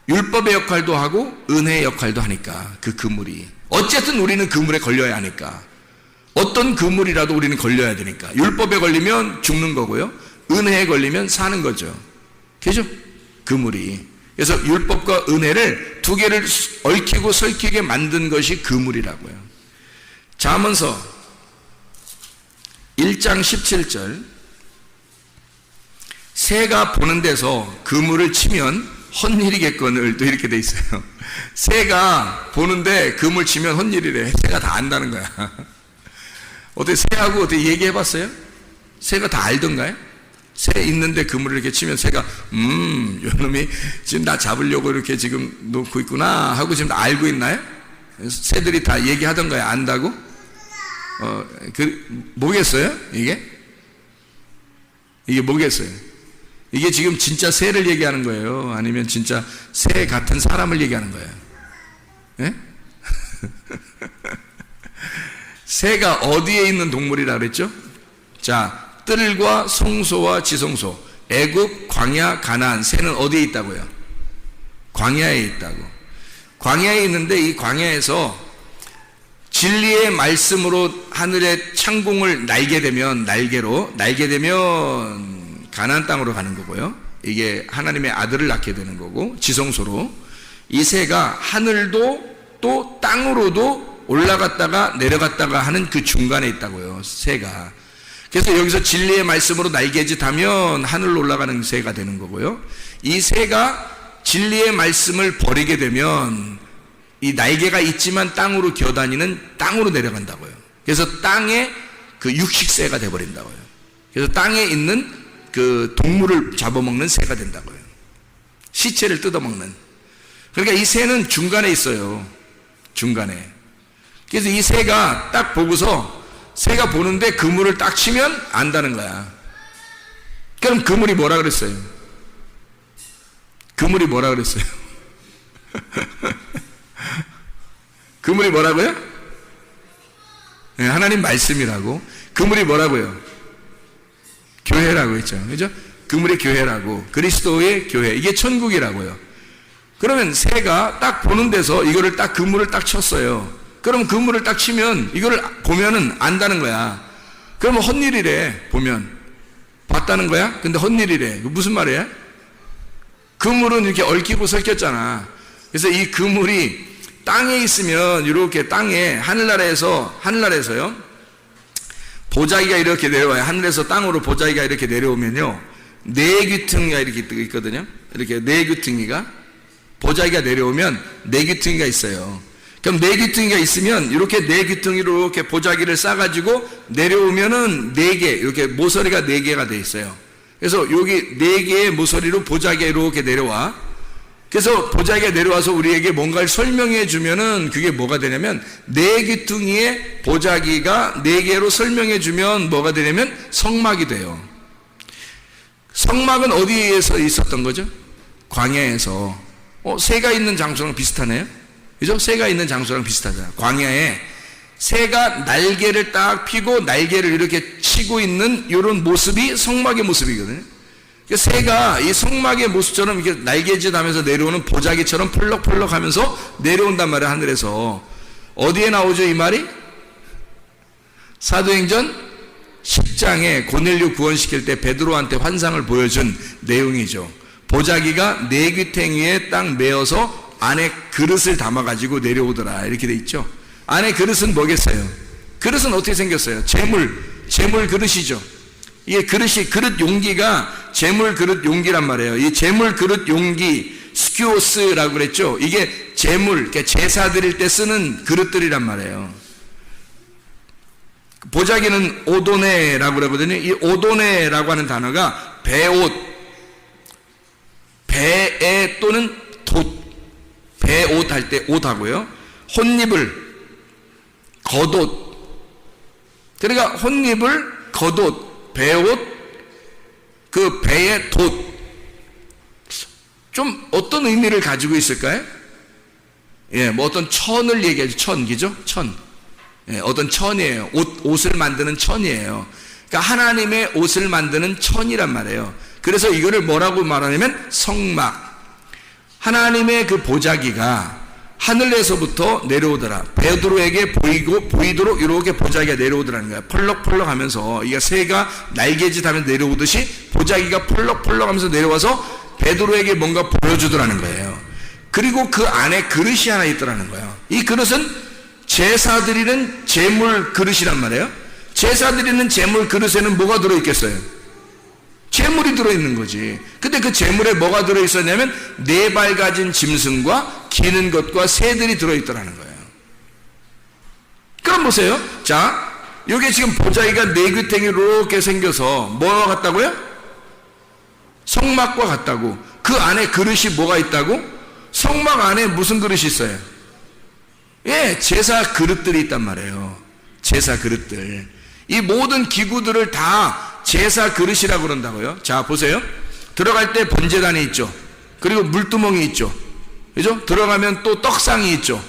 율법의 역할도 하고 은혜의 역할도 하니까, 그 그물이 어쨌든 우리는 그물에 걸려야 하니까, 어떤 그물이라도 우리는 걸려야 되니까, 율법에 걸리면 죽는 거고요, 은혜에 걸리면 사는 거죠. 그죠? 그물이. 그래서 율법과 은혜를 두 개를 얽히고 설키게 만든 것이 그물이라고요. 잠언서 1장 17절, 새가 보는 데서 그물을 치면 헛일이겠거늘, 또 이렇게 돼 있어요. 새가 보는데 그물 치면 헛일이래. 새가 다 안다는 거야. 어떻게 새하고 어떻게 얘기해 봤어요? 새가 다 알던가요? 새 있는데 그물을 이렇게 치면 새가 요놈이 지금 나 잡으려고 이렇게 지금 놓고 있구나 하고 지금 알고 있나요? 새들이 다 얘기하던가요? 안다고? 뭐겠어요? 이게 뭐겠어요? 이게 지금 진짜 새를 얘기하는 거예요? 아니면 진짜 새 같은 사람을 얘기하는 거예요? 예? 새가 어디에 있는 동물이라 그랬죠? 자, 뜰과 송소와 지송소, 애굽, 광야, 가나안, 새는 어디에 있다고요? 광야에 있다고. 광야에 있는데, 이 광야에서 진리의 말씀으로 하늘의 창공을 날게 되면 가나안 땅으로 가는 거고요. 이게 하나님의 아들을 낳게 되는 거고, 지성소로 이 새가 하늘도 또 땅으로도 올라갔다가 내려갔다가 하는 그 중간에 있다고요. 새가. 그래서 여기서 진리의 말씀으로 날개짓하면 하늘로 올라가는 새가 되는 거고요. 이 새가 진리의 말씀을 버리게 되면 이 날개가 있지만 땅으로 기어다니는 땅으로 내려간다고요. 그래서 땅에 그 육식새가 돼버린다고요. 그래서 땅에 있는 그 동물을 잡아먹는 새가 된다고요. 시체를 뜯어먹는. 그러니까 이 새는 중간에 있어요. 중간에. 그래서 이 새가 딱 보고서, 새가 보는데 그물을 딱 치면 안다는 거야. 그럼 그물이 뭐라 그랬어요? 그물이 뭐라 그랬어요? 그물이 뭐라고요? 네, 하나님 말씀이라고. 그물이 뭐라고요? 교회라고 했죠. 그죠? 그물의 교회라고. 그리스도의 교회. 이게 천국이라고요. 그러면 새가 딱 보는 데서 이거를 딱 그물을 딱 쳤어요. 그럼 그물을 딱 치면 이거를 보면은 안다는 거야. 그러면 헛일이래. 보면 봤다는 거야? 근데 헛일이래. 무슨 말이야? 그물은 이렇게 얽히고 설켰잖아. 그래서 이 그물이 땅에 있으면 이렇게 땅에 하늘나라에서요 보자기가 이렇게 내려와요. 하늘에서 땅으로 보자기가 이렇게 내려오면요, 네 귀퉁이가 이렇게 있거든요. 이렇게 네 귀퉁이가, 보자기가 내려오면 네 귀퉁이가 있어요. 그럼 네 귀퉁이가 있으면 이렇게 네 귀퉁이로 이렇게 보자기를 싸가지고 내려오면은 네 개, 이렇게 모서리가 네 개가 돼 있어요. 그래서 여기 네 개의 모서리로 보자기가 이렇게 내려와. 그래서 보자기가 내려와서 우리에게 뭔가를 설명해 주면은 그게 뭐가 되냐면, 네 귀퉁이의 보자기가 네 개로 설명해 주면 뭐가 되냐면 성막이 돼요. 성막은 어디에서 있었던 거죠? 광야에서. 새가 있는 장소랑 비슷하네요. 그죠? 새가 있는 장소랑 비슷하잖아요. 광야에 새가 날개를 딱 펴고 날개를 이렇게 치고 있는 이런 모습이 성막의 모습이거든요. 새가 이 성막의 모습처럼 이렇게 날개짓하면서 내려오는 보자기처럼 펄럭펄럭 하면서 내려온단 말이에요. 하늘에서. 어디에 나오죠 이 말이? 사도행전 10장에 고넬료 구원시킬 때 베드로한테 환상을 보여준 내용이죠. 보자기가 네 귀퉁이에 딱 메어서 안에 그릇을 담아가지고 내려오더라, 이렇게 돼 있죠. 안에 그릇은 뭐겠어요? 그릇은 어떻게 생겼어요? 재물 그릇이죠. 이게 그릇 용기가 재물 그릇 용기란 말이에요. 이 재물 그릇 용기, 스키오스라고 그랬죠. 이게 재물, 제사 드릴 때 쓰는 그릇들이란 말이에요. 보자기는 오도네라고 그러거든요. 이 오도네라고 하는 단어가 배옷, 배에 또는 돛, 배옷 할 때 옷하고요, 혼입을, 겉옷. 그러니까 혼입을, 겉옷, 배옷, 그 배의 돛, 좀 어떤 의미를 가지고 있을까요? 예, 뭐 어떤 천을 얘기하죠. 천, 그죠? 천. 예, 어떤 천이에요. 옷을 만드는 천이에요. 그러니까 하나님의 옷을 만드는 천이란 말이에요. 그래서 이거를 뭐라고 말하냐면 성막. 하나님의 그 보자기가 하늘에서부터 내려오더라. 베드로에게 보이도록 이렇게 보자기가 내려오더라는 거야. 펄럭펄럭 하면서, 이게 새가 날개짓 하면 내려오듯이 보자기가 펄럭펄럭 하면서 내려와서 베드로에게 뭔가 보여주더라는 거예요. 그리고 그 안에 그릇이 하나 있더라는 거예요. 이 그릇은 제사 드리는 제물 그릇이란 말이에요. 제사 드리는 제물 그릇에는 뭐가 들어있겠어요? 제물이 들어있는 거지. 근데 그 제물에 뭐가 들어있었냐면 4발 가진 짐승과 기는 것과 새들이 들어있더라는 거예요. 그럼 보세요. 자, 요게 지금 보자기가 4귀탱이 이렇게 생겨서 뭐와 같다고요? 성막과 같다고. 그 안에 그릇이 뭐가 있다고? 성막 안에 무슨 그릇이 있어요? 예, 제사 그릇들이 있단 말이에요. 제사 그릇들. 이 모든 기구들을 다 제사 그릇이라고 그런다고요. 자, 보세요. 들어갈 때 번제단이 있죠. 그리고 물두멍이 있죠. 그죠? 들어가면 또 떡상이 있죠.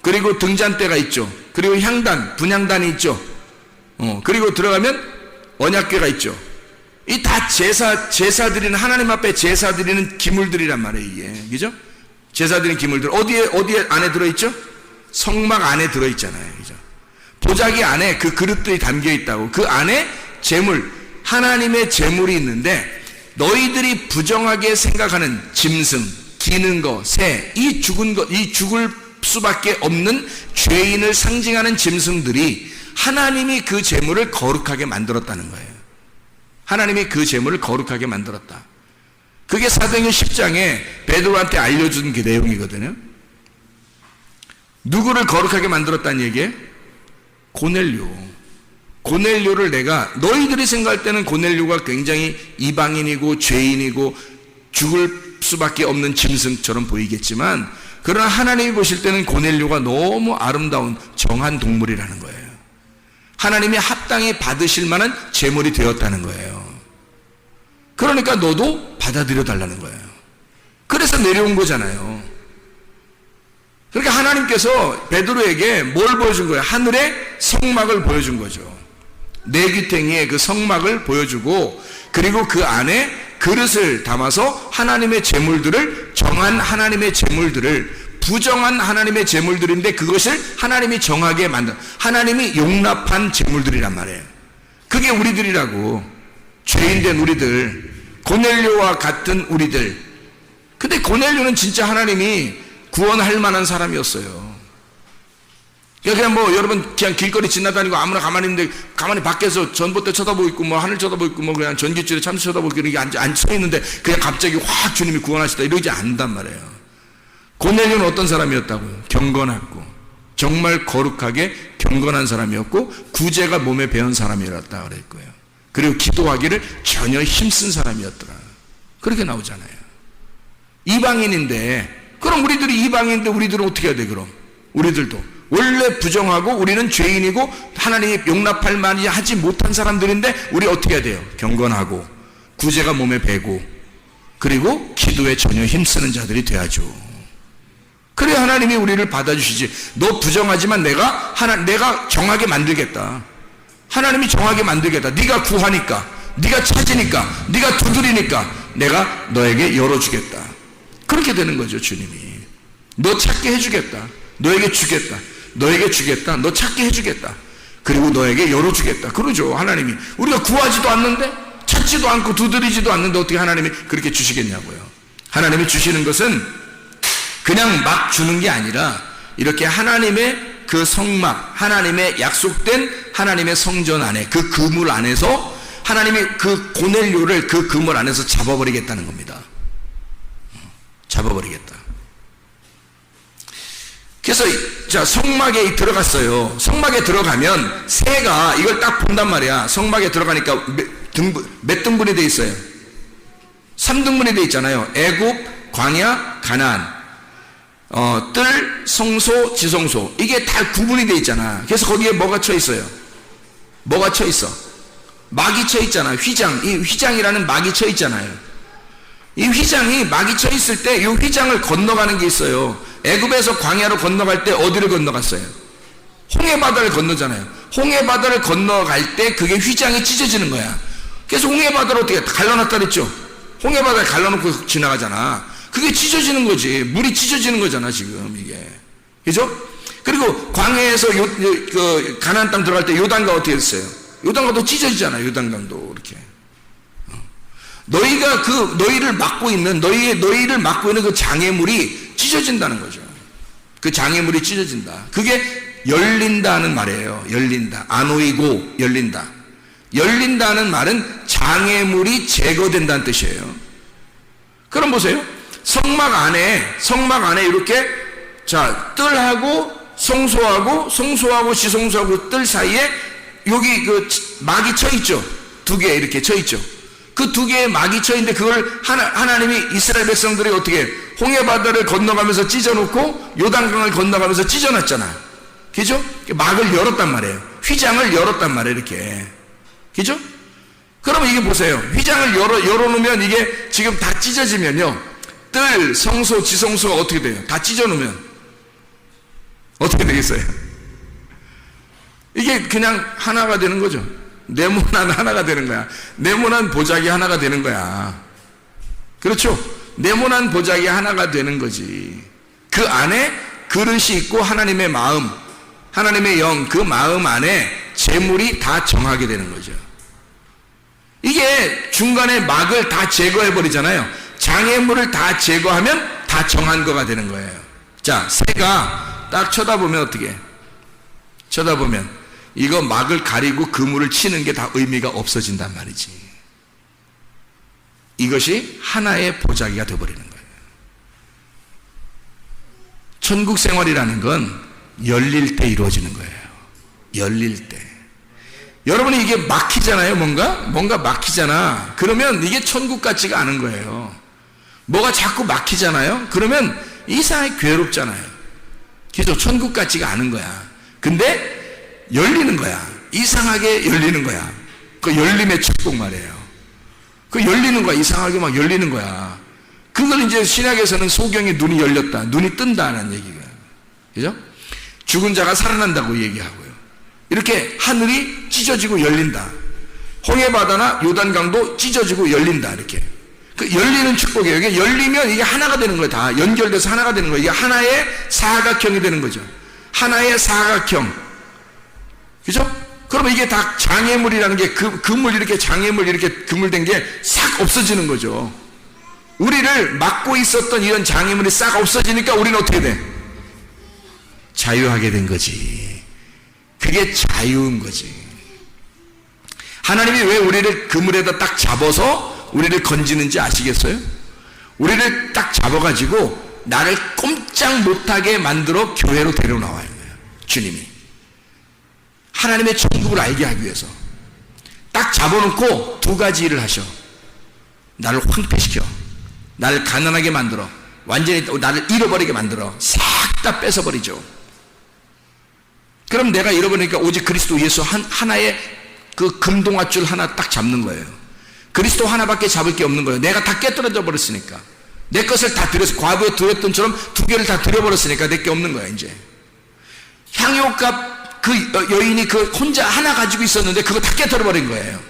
그리고 등잔대가 있죠. 그리고 향단, 분향단이 있죠. 그리고 들어가면 언약궤가 있죠. 이 다 제사 드리는, 하나님 앞에 제사 드리는 기물들이란 말이에요, 이게. 그죠? 제사 드리는 기물들. 어디에 안에 들어있죠? 성막 안에 들어있잖아요. 그죠? 보자기 안에 그 그릇들이 담겨 있다고. 그 안에 제물, 하나님의 제물이 있는데, 너희들이 부정하게 생각하는 짐승, 기는 거, 새, 이 죽을 수밖에 없는 죄인을 상징하는 짐승들이 하나님이 그 제물을 거룩하게 만들었다는 거예요. 하나님이 그 제물을 거룩하게 만들었다. 그게 사도행전 10장에 베드로한테 알려준 그 내용이거든요. 누구를 거룩하게 만들었다는 얘기예요? 고넬료를 내가, 너희들이 생각할 때는 고넬료가 굉장히 이방인이고 죄인이고 죽을 수밖에 없는 짐승처럼 보이겠지만, 그러나 하나님이 보실 때는 고넬료가 너무 아름다운 정한 동물이라는 거예요. 하나님이 합당히 받으실 만한 제물이 되었다는 거예요. 그러니까 너도 받아들여 달라는 거예요. 그래서 내려온 거잖아요. 그러니까 하나님께서 베드로에게 뭘 보여준 거예요? 하늘의 성막을 보여준 거죠. 4귀탱이의 그 성막을 보여주고, 그리고 그 안에 그릇을 담아서 하나님의 제물들을, 정한 하나님의 제물들을, 부정한 하나님의 제물들인데 그것을 하나님이 정하게 만든, 하나님이 용납한 제물들이란 말이에요. 그게 우리들이라고. 죄인된 우리들, 고넬료와 같은 우리들. 근데 고넬료는 진짜 하나님이 구원할 만한 사람이었어요. 그냥 뭐 여러분 그냥 길거리 지나다니고 아무나 가만히 있는데, 가만히 밖에서 전봇대 쳐다보고 있고 뭐 하늘 쳐다보고 있고 뭐 그냥 전기줄에 참치 쳐다보고 이렇게 앉아 있는데 그냥 갑자기 확 주님이 구원하시다 이러지 않는단 말이에요. 고넬료는 어떤 사람이었다고요? 경건하고 정말 거룩하게 경건한 사람이었고, 구제가 몸에 배운 사람이었다 그랬고요. 그리고 기도하기를 전혀 힘쓴 사람이었더라. 그렇게 나오잖아요. 이방인인데, 그럼 우리들이 이방인인데 우리들은 어떻게 해야 돼? 그럼 우리들도 원래 부정하고 우리는 죄인이고 하나님이 용납할 만이 하지 못한 사람들인데 우리 어떻게 해야 돼요? 경건하고 구제가 몸에 배고 그리고 기도에 전혀 힘쓰는 자들이 돼야죠. 그래야 하나님이 우리를 받아주시지. 너 부정하지만 내가 정하게 만들겠다. 하나님이 정하게 만들겠다. 네가 구하니까, 네가 찾으니까, 네가 두드리니까 내가 너에게 열어주겠다. 그렇게 되는 거죠. 주님이 너 찾게 해주겠다. 너에게 주겠다. 너에게 주겠다. 너 찾게 해주겠다. 그리고 너에게 열어주겠다. 그러죠. 하나님이. 우리가 구하지도 않는데, 찾지도 않고 두드리지도 않는데 어떻게 하나님이 그렇게 주시겠냐고요. 하나님이 주시는 것은 그냥 막 주는 게 아니라 이렇게 하나님의 그 성막, 하나님의 약속된 하나님의 성전 안에, 그 그물 안에서 하나님이 그 고넬료를 그 그물 안에서 잡아버리겠다는 겁니다. 잡아버리겠다. 그래서 자, 성막에 들어갔어요. 성막에 들어가면 새가 이걸 딱 본단 말이야. 성막에 들어가니까 몇 등분이 돼 있어요? 3등분이 돼 있잖아요. 애굽, 광야, 가나안. 뜰, 성소, 지성소. 이게 다 구분이 돼 있잖아. 그래서 거기에 뭐가 쳐 있어요? 뭐가 쳐 있어? 막이 쳐 있잖아요. 휘장. 이 휘장이라는 막이 쳐 있잖아요. 이 휘장이 막이 쳐 있을 때 이 휘장을 건너가는 게 있어요. 애굽에서 광야로 건너갈 때 어디를 건너갔어요? 홍해바다를 건너잖아요. 홍해바다를 건너갈 때 그게 휘장이 찢어지는 거야. 그래서 홍해바다를 어떻게 갈라놨다 그랬죠? 홍해바다에 갈라놓고 지나가잖아. 그게 찢어지는 거지. 물이 찢어지는 거잖아 지금 이게. 그죠? 그리고 광야에서 그 가나안 땅 들어갈 때 요단강 어떻게 했어요? 요단강도 찢어지잖아. 요단강도 이렇게. 너희가 너희를 막고 있는 그 장애물이 찢어진다는 거죠. 그 장애물이 찢어진다. 그게 열린다는 말이에요. 열린다. 아노이고 열린다. 열린다는 말은 장애물이 제거된다는 뜻이에요. 그럼 보세요. 성막 안에 이렇게 뜰하고 성소하고 지성소하고 뜰 사이에 여기 그 막이 쳐 있죠. 두 개 이렇게 쳐 있죠. 그 두 개의 막이 쳐 있는데 그걸 하나님이 이스라엘 백성들이 어떻게 홍해바다를 건너가면서 찢어놓고 요단강을 건너가면서 찢어놨잖아. 그죠? 막을 열었단 말이에요. 휘장을 열었단 말이에요. 이렇게. 그죠? 그러면 이게 보세요. 휘장을 열어놓으면 이게 지금 다 찢어지면요. 뜰, 성소, 지성소가 어떻게 돼요? 다 찢어놓으면 어떻게 되겠어요? 이게 그냥 하나가 되는 거죠. 네모난 하나가 되는 거야. 네모난 보자기 하나가 되는 거야. 그렇죠? 네모난 보자기 하나가 되는 거지. 그 안에 그릇이 있고 하나님의 마음, 하나님의 영, 그 마음 안에 재물이 다 정하게 되는 거죠. 이게 중간에 막을 다 제거해 버리잖아요. 장애물을 다 제거하면 다 정한 거가 되는 거예요. 자, 새가 딱 쳐다보면 어떻게? 쳐다보면 이거 막을 가리고 그물을 치는 게 다 의미가 없어진단 말이지. 이것이 하나의 보자기가 되어버리는 거예요. 천국 생활이라는 건 열릴 때 이루어지는 거예요. 열릴 때. 여러분이 이게 막히잖아요. 뭔가 막히잖아. 그러면 이게 천국 같지가 않은 거예요. 뭐가 자꾸 막히잖아요. 그러면 이상하게 괴롭잖아요. 그래서 천국 같지가 않은 거야. 근데 열리는 거야. 이상하게 열리는 거야. 그 열림의 축복 말이에요. 그 열리는 거야. 이상하게 막 열리는 거야. 그걸 이제 신약에서는 소경의 눈이 열렸다. 눈이 뜬다는 얘기가. 그죠? 죽은 자가 살아난다고 얘기하고요. 이렇게 하늘이 찢어지고 열린다. 홍해바다나 요단강도 찢어지고 열린다. 이렇게. 그 열리는 축복이에요. 이게 열리면 이게 하나가 되는 거예요. 다 연결돼서 하나가 되는 거예요. 이게 하나의 사각형이 되는 거죠. 하나의 사각형. 그죠? 그러면 이게 다 장애물이라는 게 그물 이렇게 장애물 이렇게 그물된 게 싹 없어지는 거죠. 우리를 막고 있었던 이런 장애물이 싹 없어지니까 우리는 어떻게 돼? 자유하게 된 거지. 그게 자유인 거지. 하나님이 왜 우리를 그물에다 딱 잡아서 우리를 건지는지 아시겠어요? 우리를 딱 잡아가지고 나를 꼼짝 못하게 만들어 교회로 데려나와요. 주님이. 하나님의 천국을 알게 하기 위해서 딱 잡아놓고 두 가지 일을 하셔. 나를 황폐시켜. 나를 가난하게 만들어. 완전히 나를 잃어버리게 만들어. 싹 다 뺏어버리죠. 그럼 내가 잃어버리니까 오직 그리스도 예수 하나의 그 금동아줄 하나 딱 잡는 거예요. 그리스도 하나밖에 잡을 게 없는 거예요. 내가 다 깨뜨려져 버렸으니까. 내 것을 다 드려서 과거에 드렸던처럼 두 개를 다 드려버렸으니까 내 게 없는 거야 이제. 향유값 그 여인이 그 혼자 하나 가지고 있었는데 그거 다 깨뜨려버린 거예요.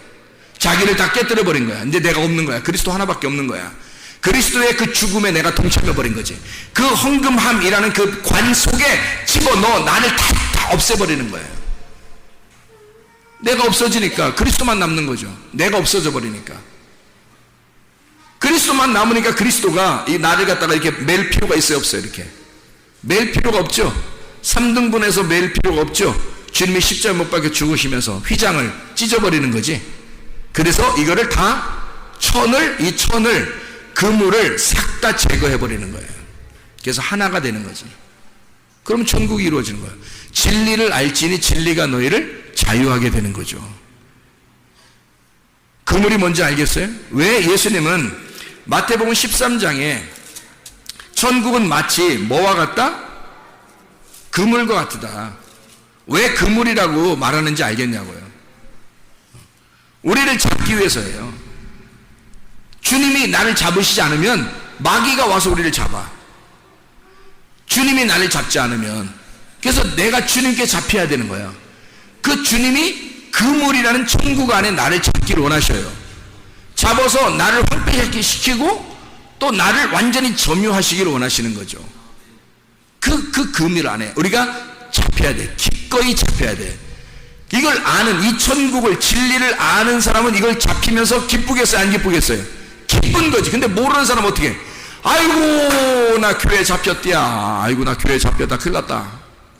자기를 다 깨뜨려버린 거야. 이제 내가 없는 거야. 그리스도 하나밖에 없는 거야. 그리스도의 그 죽음에 내가 동참해버린 거지. 그 헌금함이라는 그 관 속에 집어넣어 나를 다 없애버리는 거예요. 내가 없어지니까 그리스도만 남는 거죠. 내가 없어져 버리니까. 그리스도만 남으니까 그리스도가 이 나를 갖다가 이렇게 맬 필요가 있어요, 없어요? 이렇게 맬 필요가 없죠. 3등분해서 맬 필요가 없죠. 주님이 십자가 못 박혀 죽으시면서 휘장을 찢어버리는 거지. 그래서 이거를 다 이 천을 그물을 싹 다 제거해버리는 거예요. 그래서 하나가 되는 거지. 그럼 천국이 이루어지는 거예요. 진리를 알지니 진리가 너희를 자유하게 되는 거죠. 그물이 뭔지 알겠어요? 왜 예수님은 마태복음 13장에 천국은 마치 뭐와 같다? 그물과 같다. 왜 그물이라고 말하는지 알겠냐고요. 우리를 잡기 위해서예요. 주님이 나를 잡으시지 않으면 마귀가 와서 우리를 잡아. 주님이 나를 잡지 않으면. 그래서 내가 주님께 잡혀야 되는 거예요. 그 주님이 그물이라는 천국 안에 나를 잡기를 원하셔요. 잡아서 나를 황폐시키고 또 나를 완전히 점유하시기를 원하시는 거죠. 그 그물 안에 우리가 잡혀야 돼. 기꺼이 잡혀야 돼. 이걸 아는, 이 천국을, 진리를 아는 사람은 이걸 잡히면서 기쁘겠어요, 안 기쁘겠어요? 기쁜 거지. 근데 모르는 사람은 어떻게 해? 아이고 나 교회 잡혔디야. 아이고 나 교회 잡혔다. 큰일 났다.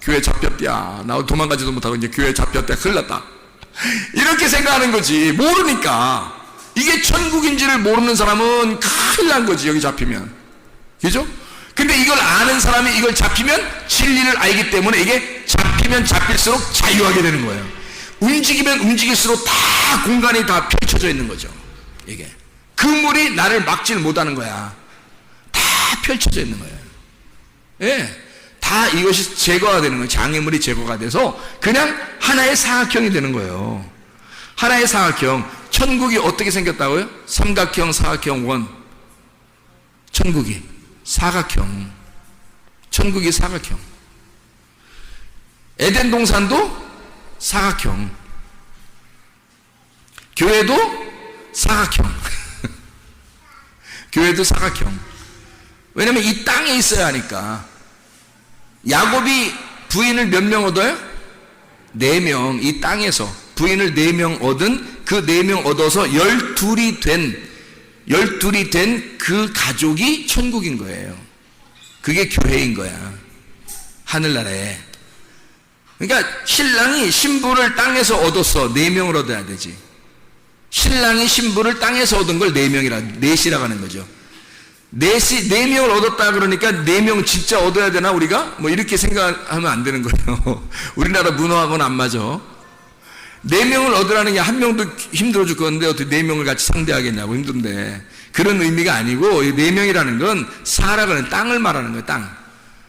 교회 잡혔디야. 나 도망가지도 못하고 이제 교회 잡혔다. 큰일 났다. 이렇게 생각하는 거지. 모르니까. 이게 천국인지를 모르는 사람은 큰일 난 거지, 여기 잡히면. 그죠? 근데 이걸 아는 사람이 이걸 잡히면 진리를 알기 때문에 이게 잡히면 잡힐수록 자유하게 되는 거예요. 움직이면 움직일수록 다 공간이 다 펼쳐져 있는 거죠. 이게 그물이 나를 막지를 못하는 거야. 다 펼쳐져 있는 거예요. 예, 다 이것이 제거가 되는 거예요. 장애물이 제거가 돼서 그냥 하나의 사각형이 되는 거예요. 하나의 사각형. 천국이 어떻게 생겼다고요? 삼각형, 사각형, 원. 천국이 사각형. 천국이 사각형. 에덴 동산도 사각형. 교회도 사각형. 교회도 사각형. 왜냐면 이 땅에 있어야 하니까. 야곱이 부인을 몇 명 얻어요? 4명. 이 땅에서 부인을 4명 얻은 그 4명 얻어서 12이 된 그 가족이 천국인 거예요. 그게 교회인 거야. 하늘나라에. 그러니까 신랑이 신부를 땅에서 얻었어. 4명을 얻어야 되지. 신랑이 신부를 땅에서 얻은 걸 4명이라, 넷이라고 하는 거죠. 4명을 얻었다 그러니까 4명 진짜 얻어야 되나 우리가? 뭐 이렇게 생각하면 안 되는 거예요. 우리나라 문화하고는 안 맞아. 4명을 얻으라는 게 한 명도 힘들어 죽겠는데 어떻게 4명을 같이 상대하겠냐고. 힘든데. 그런 의미가 아니고, 이 4명이라는 건 사라고 하는 땅을 말하는 거예요. 땅.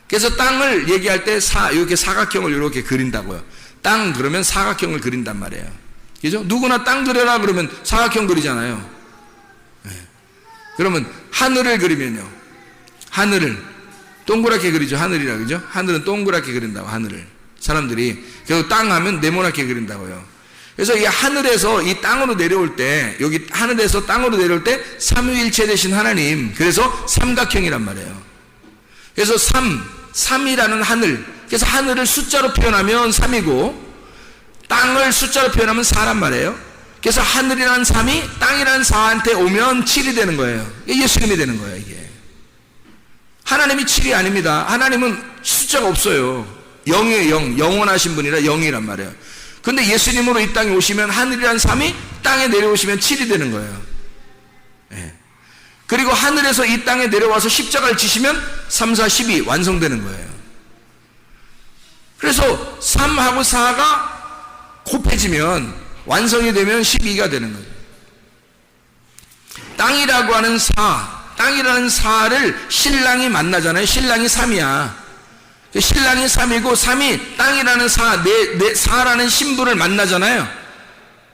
그래서 땅을 얘기할 때 이렇게 사각형을 이렇게 그린다고요. 땅 그러면 사각형을 그린단 말이에요. 그죠? 누구나 땅 그려라 그러면 사각형 그리잖아요. 네. 그러면 하늘을 그리면요. 하늘을 동그랗게 그리죠. 하늘이라 그죠? 하늘은 동그랗게 그린다고, 하늘을. 사람들이. 그래서 땅 하면 네모나게 그린다고요. 그래서 이 하늘에서 이 땅으로 내려올 때, 여기 하늘에서 땅으로 내려올 때 삼위일체 되신 하나님, 그래서 삼각형이란 말이에요. 그래서 3이라는 하늘, 그래서 하늘을 숫자로 표현하면 3이고 땅을 숫자로 표현하면 4란 말이에요. 그래서 하늘이라는 3이 땅이라는 4한테 오면 7이 되는 거예요. 이게 예수님이 되는 거예요. 이게 하나님이 7이 아닙니다. 하나님은 숫자가 없어요. 0이에요. 0. 영원하신 분이라 0이란 말이에요. 근데 예수님으로 이 땅에 오시면 하늘이라는 3이 땅에 내려오시면 7이 되는 거예요. 네. 그리고 하늘에서 이 땅에 내려와서 십자가를 지시면 3, 4, 12 완성되는 거예요. 그래서 3하고 4가 곱해지면 완성이 되면 12가 되는 거예요. 땅이라고 하는 4, 땅이라는 4를 신랑이 만나잖아요. 신랑이 3이야. 신랑이 3이고 3이 땅이라는 4라는 신부를 만나잖아요.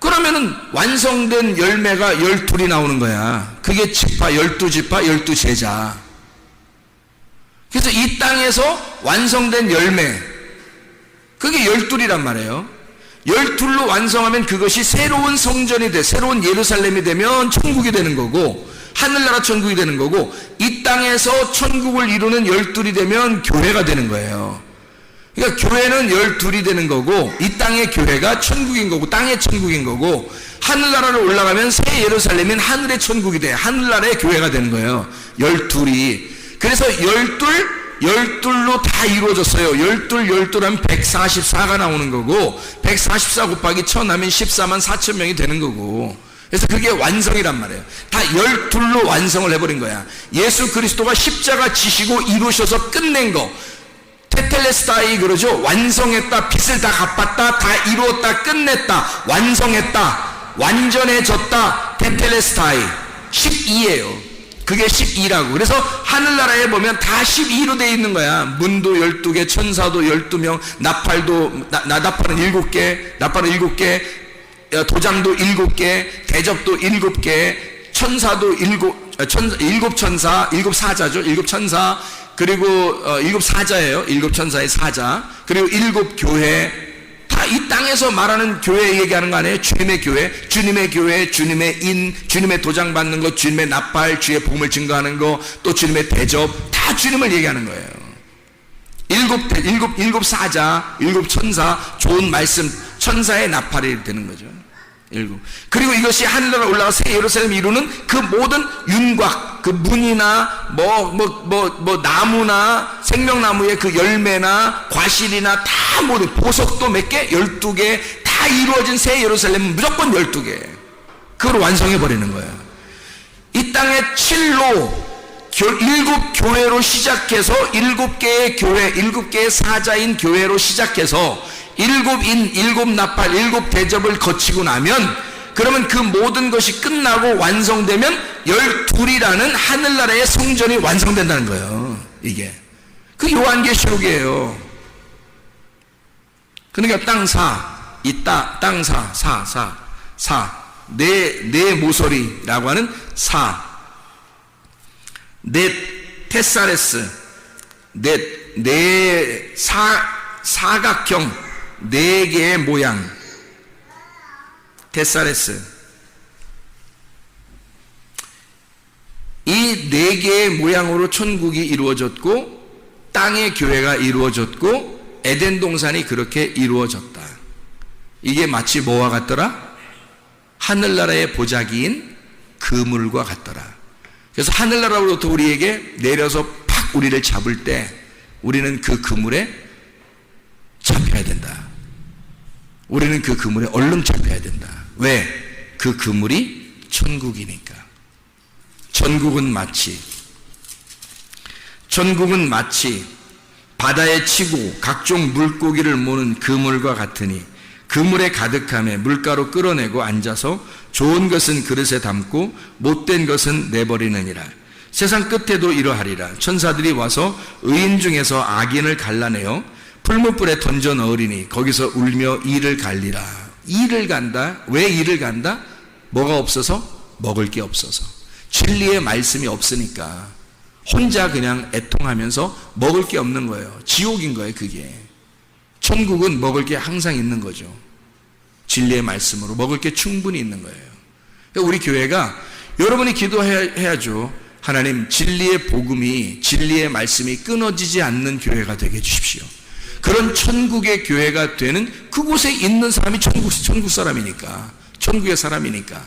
그러면은 완성된 열매가 12이 나오는 거야. 그게 지파, 12지파, 12제자. 그래서 이 땅에서 완성된 열매, 그게 12이란 말이에요. 12로 완성하면 그것이 새로운 성전이 돼, 새로운 예루살렘이 되면 천국이 되는 거고, 하늘나라 천국이 되는 거고, 이 땅에서 천국을 이루는 12이 되면 교회가 되는 거예요. 그러니까 교회는 12이 되는 거고, 이 땅의 교회가 천국인 거고, 땅의 천국인 거고, 하늘나라로 올라가면 새 예루살렘인 하늘의 천국이 돼, 하늘나라의 교회가 되는 거예요. 12이. 그래서 12로 다 이루어졌어요. 12 하면 144가 나오는 거고, 144 곱하기 1000 하면 14만 4천 명이 되는 거고, 그래서 그게 완성이란 말이에요. 다 12로 완성을 해버린 거야. 예수 그리스도가 십자가 지시고 이루셔서 끝낸 거, 테텔레스타이 그러죠. 완성했다, 빚을 다 갚았다, 다 이루었다, 끝냈다, 완성했다, 완전해졌다, 테텔레스타이. 12예요. 그게 12라고. 그래서 하늘나라에 보면 다 12로 되어 있는 거야. 문도 12개, 천사도 12명, 나팔도, 나팔은 7개, 나팔은 7개, 도장도 7개, 대접도 7개, 천사도 일곱 천사, 일곱 사자죠. 일곱 천사, 그리고 일곱 사자예요. 일곱 천사의 사자, 그리고 7교회, 다 이 땅에서 말하는 교회 얘기하는 거 아니에요? 주님의 교회, 주님의 교회, 주님의 인, 주님의 도장 받는 것, 주님의 나팔, 주의 복음을 증거하는 거, 또 주님의 대접, 다 주님을 얘기하는 거예요. 일곱 사자, 일곱 천사, 좋은 말씀, 천사의 나팔이 되는 거죠. 그리고 이것이 하늘나라 올라가 새 예루살렘을 이루는 그 모든 윤곽, 그 문이나 나무나 생명나무의 그 열매나 과실이나 다 모든 보석도 몇 개? 12개 다 이루어진 새 예루살렘은 무조건 12개. 그걸 완성해 버리는 거예요. 이 땅의 7로 7교회로 시작해서 7개의 교회, 7개의 사자인 교회로 시작해서 7인, 7나팔, 7대접을 거치고 나면, 그러면 그 모든 것이 끝나고 완성되면 12이라는 하늘나라의 성전이 완성된다는 거예요. 이게 그 요한계시록이에요. 그러니까 땅사, 내 모서리라고 하는 넷 테사레스, 넷 사각형 4개의 모양, 테사레스. 이 4개의 모양으로 천국이 이루어졌고 땅의 교회가 이루어졌고 에덴 동산이 그렇게 이루어졌다. 이게 마치 뭐와 같더라? 하늘나라의 보자기인 그물과 같더라. 그래서 하늘나라로부터 우리에게 내려서 팍 우리를 잡을 때 우리는 그 그물에 잡혀야 된다. 우리는 그 그물에 얼른 잡혀야 된다. 왜? 그 그물이 천국이니까. 천국은 마치 바다에 치고 각종 물고기를 모는 그물과 같으니 그물에 가득함에 물가로 끌어내고 앉아서 좋은 것은 그릇에 담고 못된 것은 내버리느니라. 세상 끝에도 이러하리라. 천사들이 와서 의인 중에서 악인을 갈라내어 풀무불에 던져 넣으리니 거기서 울며 이를 갈리라. 이를 간다. 왜 이를 간다? 뭐가 없어서? 먹을 게 없어서. 진리의 말씀이 없으니까 혼자 그냥 애통하면서 먹을 게 없는 거예요. 지옥인 거예요. 그게. 천국은 먹을 게 항상 있는 거죠. 진리의 말씀으로 먹을 게 충분히 있는 거예요. 그러니까 우리 교회가, 여러분이 기도해야죠. 하나님, 진리의 복음이, 진리의 말씀이 끊어지지 않는 교회가 되게 해주십시오. 그런 천국의 교회가 되는, 그곳에 있는 사람이 천국 사람이니까, 천국의 사람이니까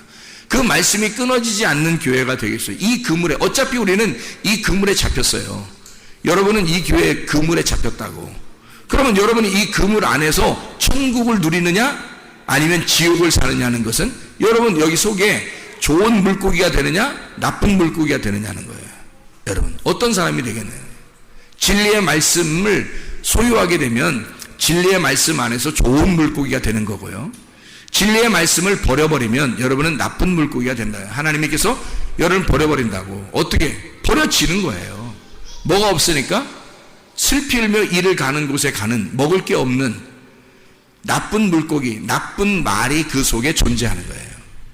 그 말씀이 끊어지지 않는 교회가 되겠어요. 이 그물에, 어차피 우리는 이 그물에 잡혔어요. 여러분은 이 교회의 그물에 잡혔다고. 그러면 여러분이 이 그물 안에서 천국을 누리느냐 아니면 지옥을 사느냐는 것은 여러분 여기 속에 좋은 물고기가 되느냐 나쁜 물고기가 되느냐는 거예요. 여러분 어떤 사람이 되겠나요? 진리의 말씀을 소유하게 되면 진리의 말씀 안에서 좋은 물고기가 되는 거고요. 진리의 말씀을 버려버리면 여러분은 나쁜 물고기가 된다. 하나님께서 여러분을 버려버린다고. 어떻게? 버려지는 거예요. 뭐가 없으니까? 슬피 울며 이를 가는 곳에 가는, 먹을 게 없는 나쁜 물고기, 나쁜 말이 그 속에 존재하는 거예요.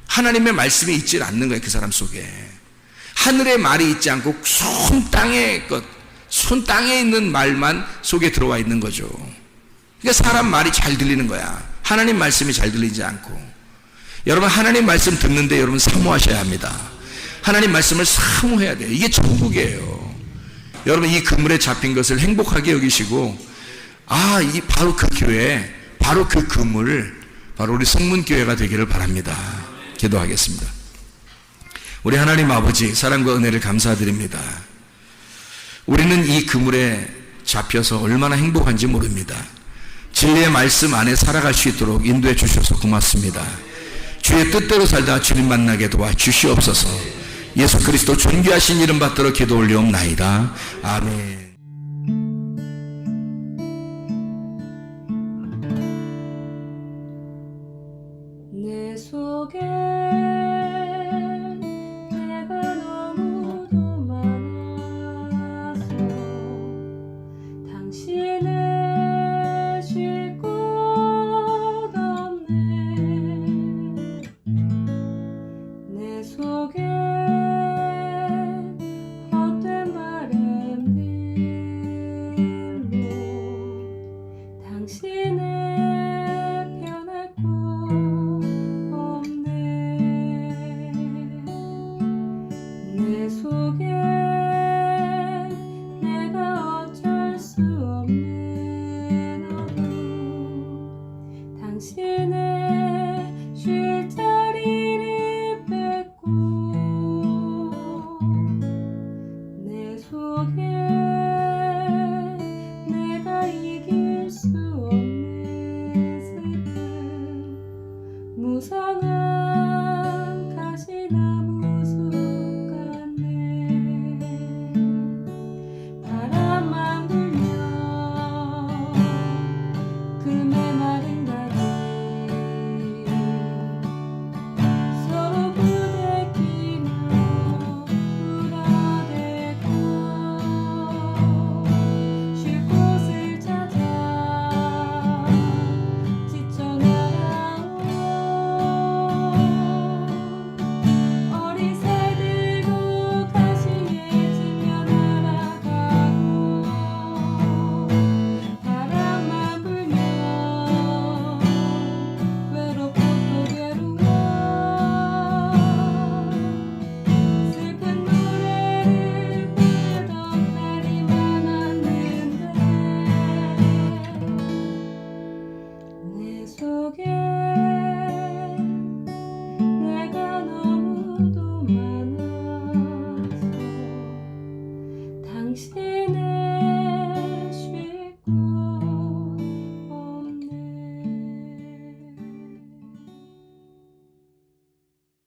하나님의 말씀이 있지 않는 거예요. 그 사람 속에. 하늘의 말이 있지 않고 손 땅에 있는 말만 속에 들어와 있는 거죠. 그러니까 사람 말이 잘 들리는 거야. 하나님 말씀이 잘 들리지 않고. 여러분 하나님 말씀 듣는데 여러분 사모하셔야 합니다. 하나님 말씀을 사모해야 돼요. 이게 천국이에요. 여러분 이 그물에 잡힌 것을 행복하게 여기시고, 이 바로 그 교회, 바로 그 그물, 바로 우리 성문교회가 되기를 바랍니다. 기도하겠습니다. 우리 하나님 아버지, 사랑과 은혜를 감사드립니다. 우리는 이 그물에 잡혀서 얼마나 행복한지 모릅니다. 진리의 말씀 안에 살아갈 수 있도록 인도해 주셔서 고맙습니다. 주의 뜻대로 살다 주님 만나게 도와주시옵소서. 예수 그리스도 존귀하신 이름 받들어 기도 올리옵나이다. 아멘. 내 속에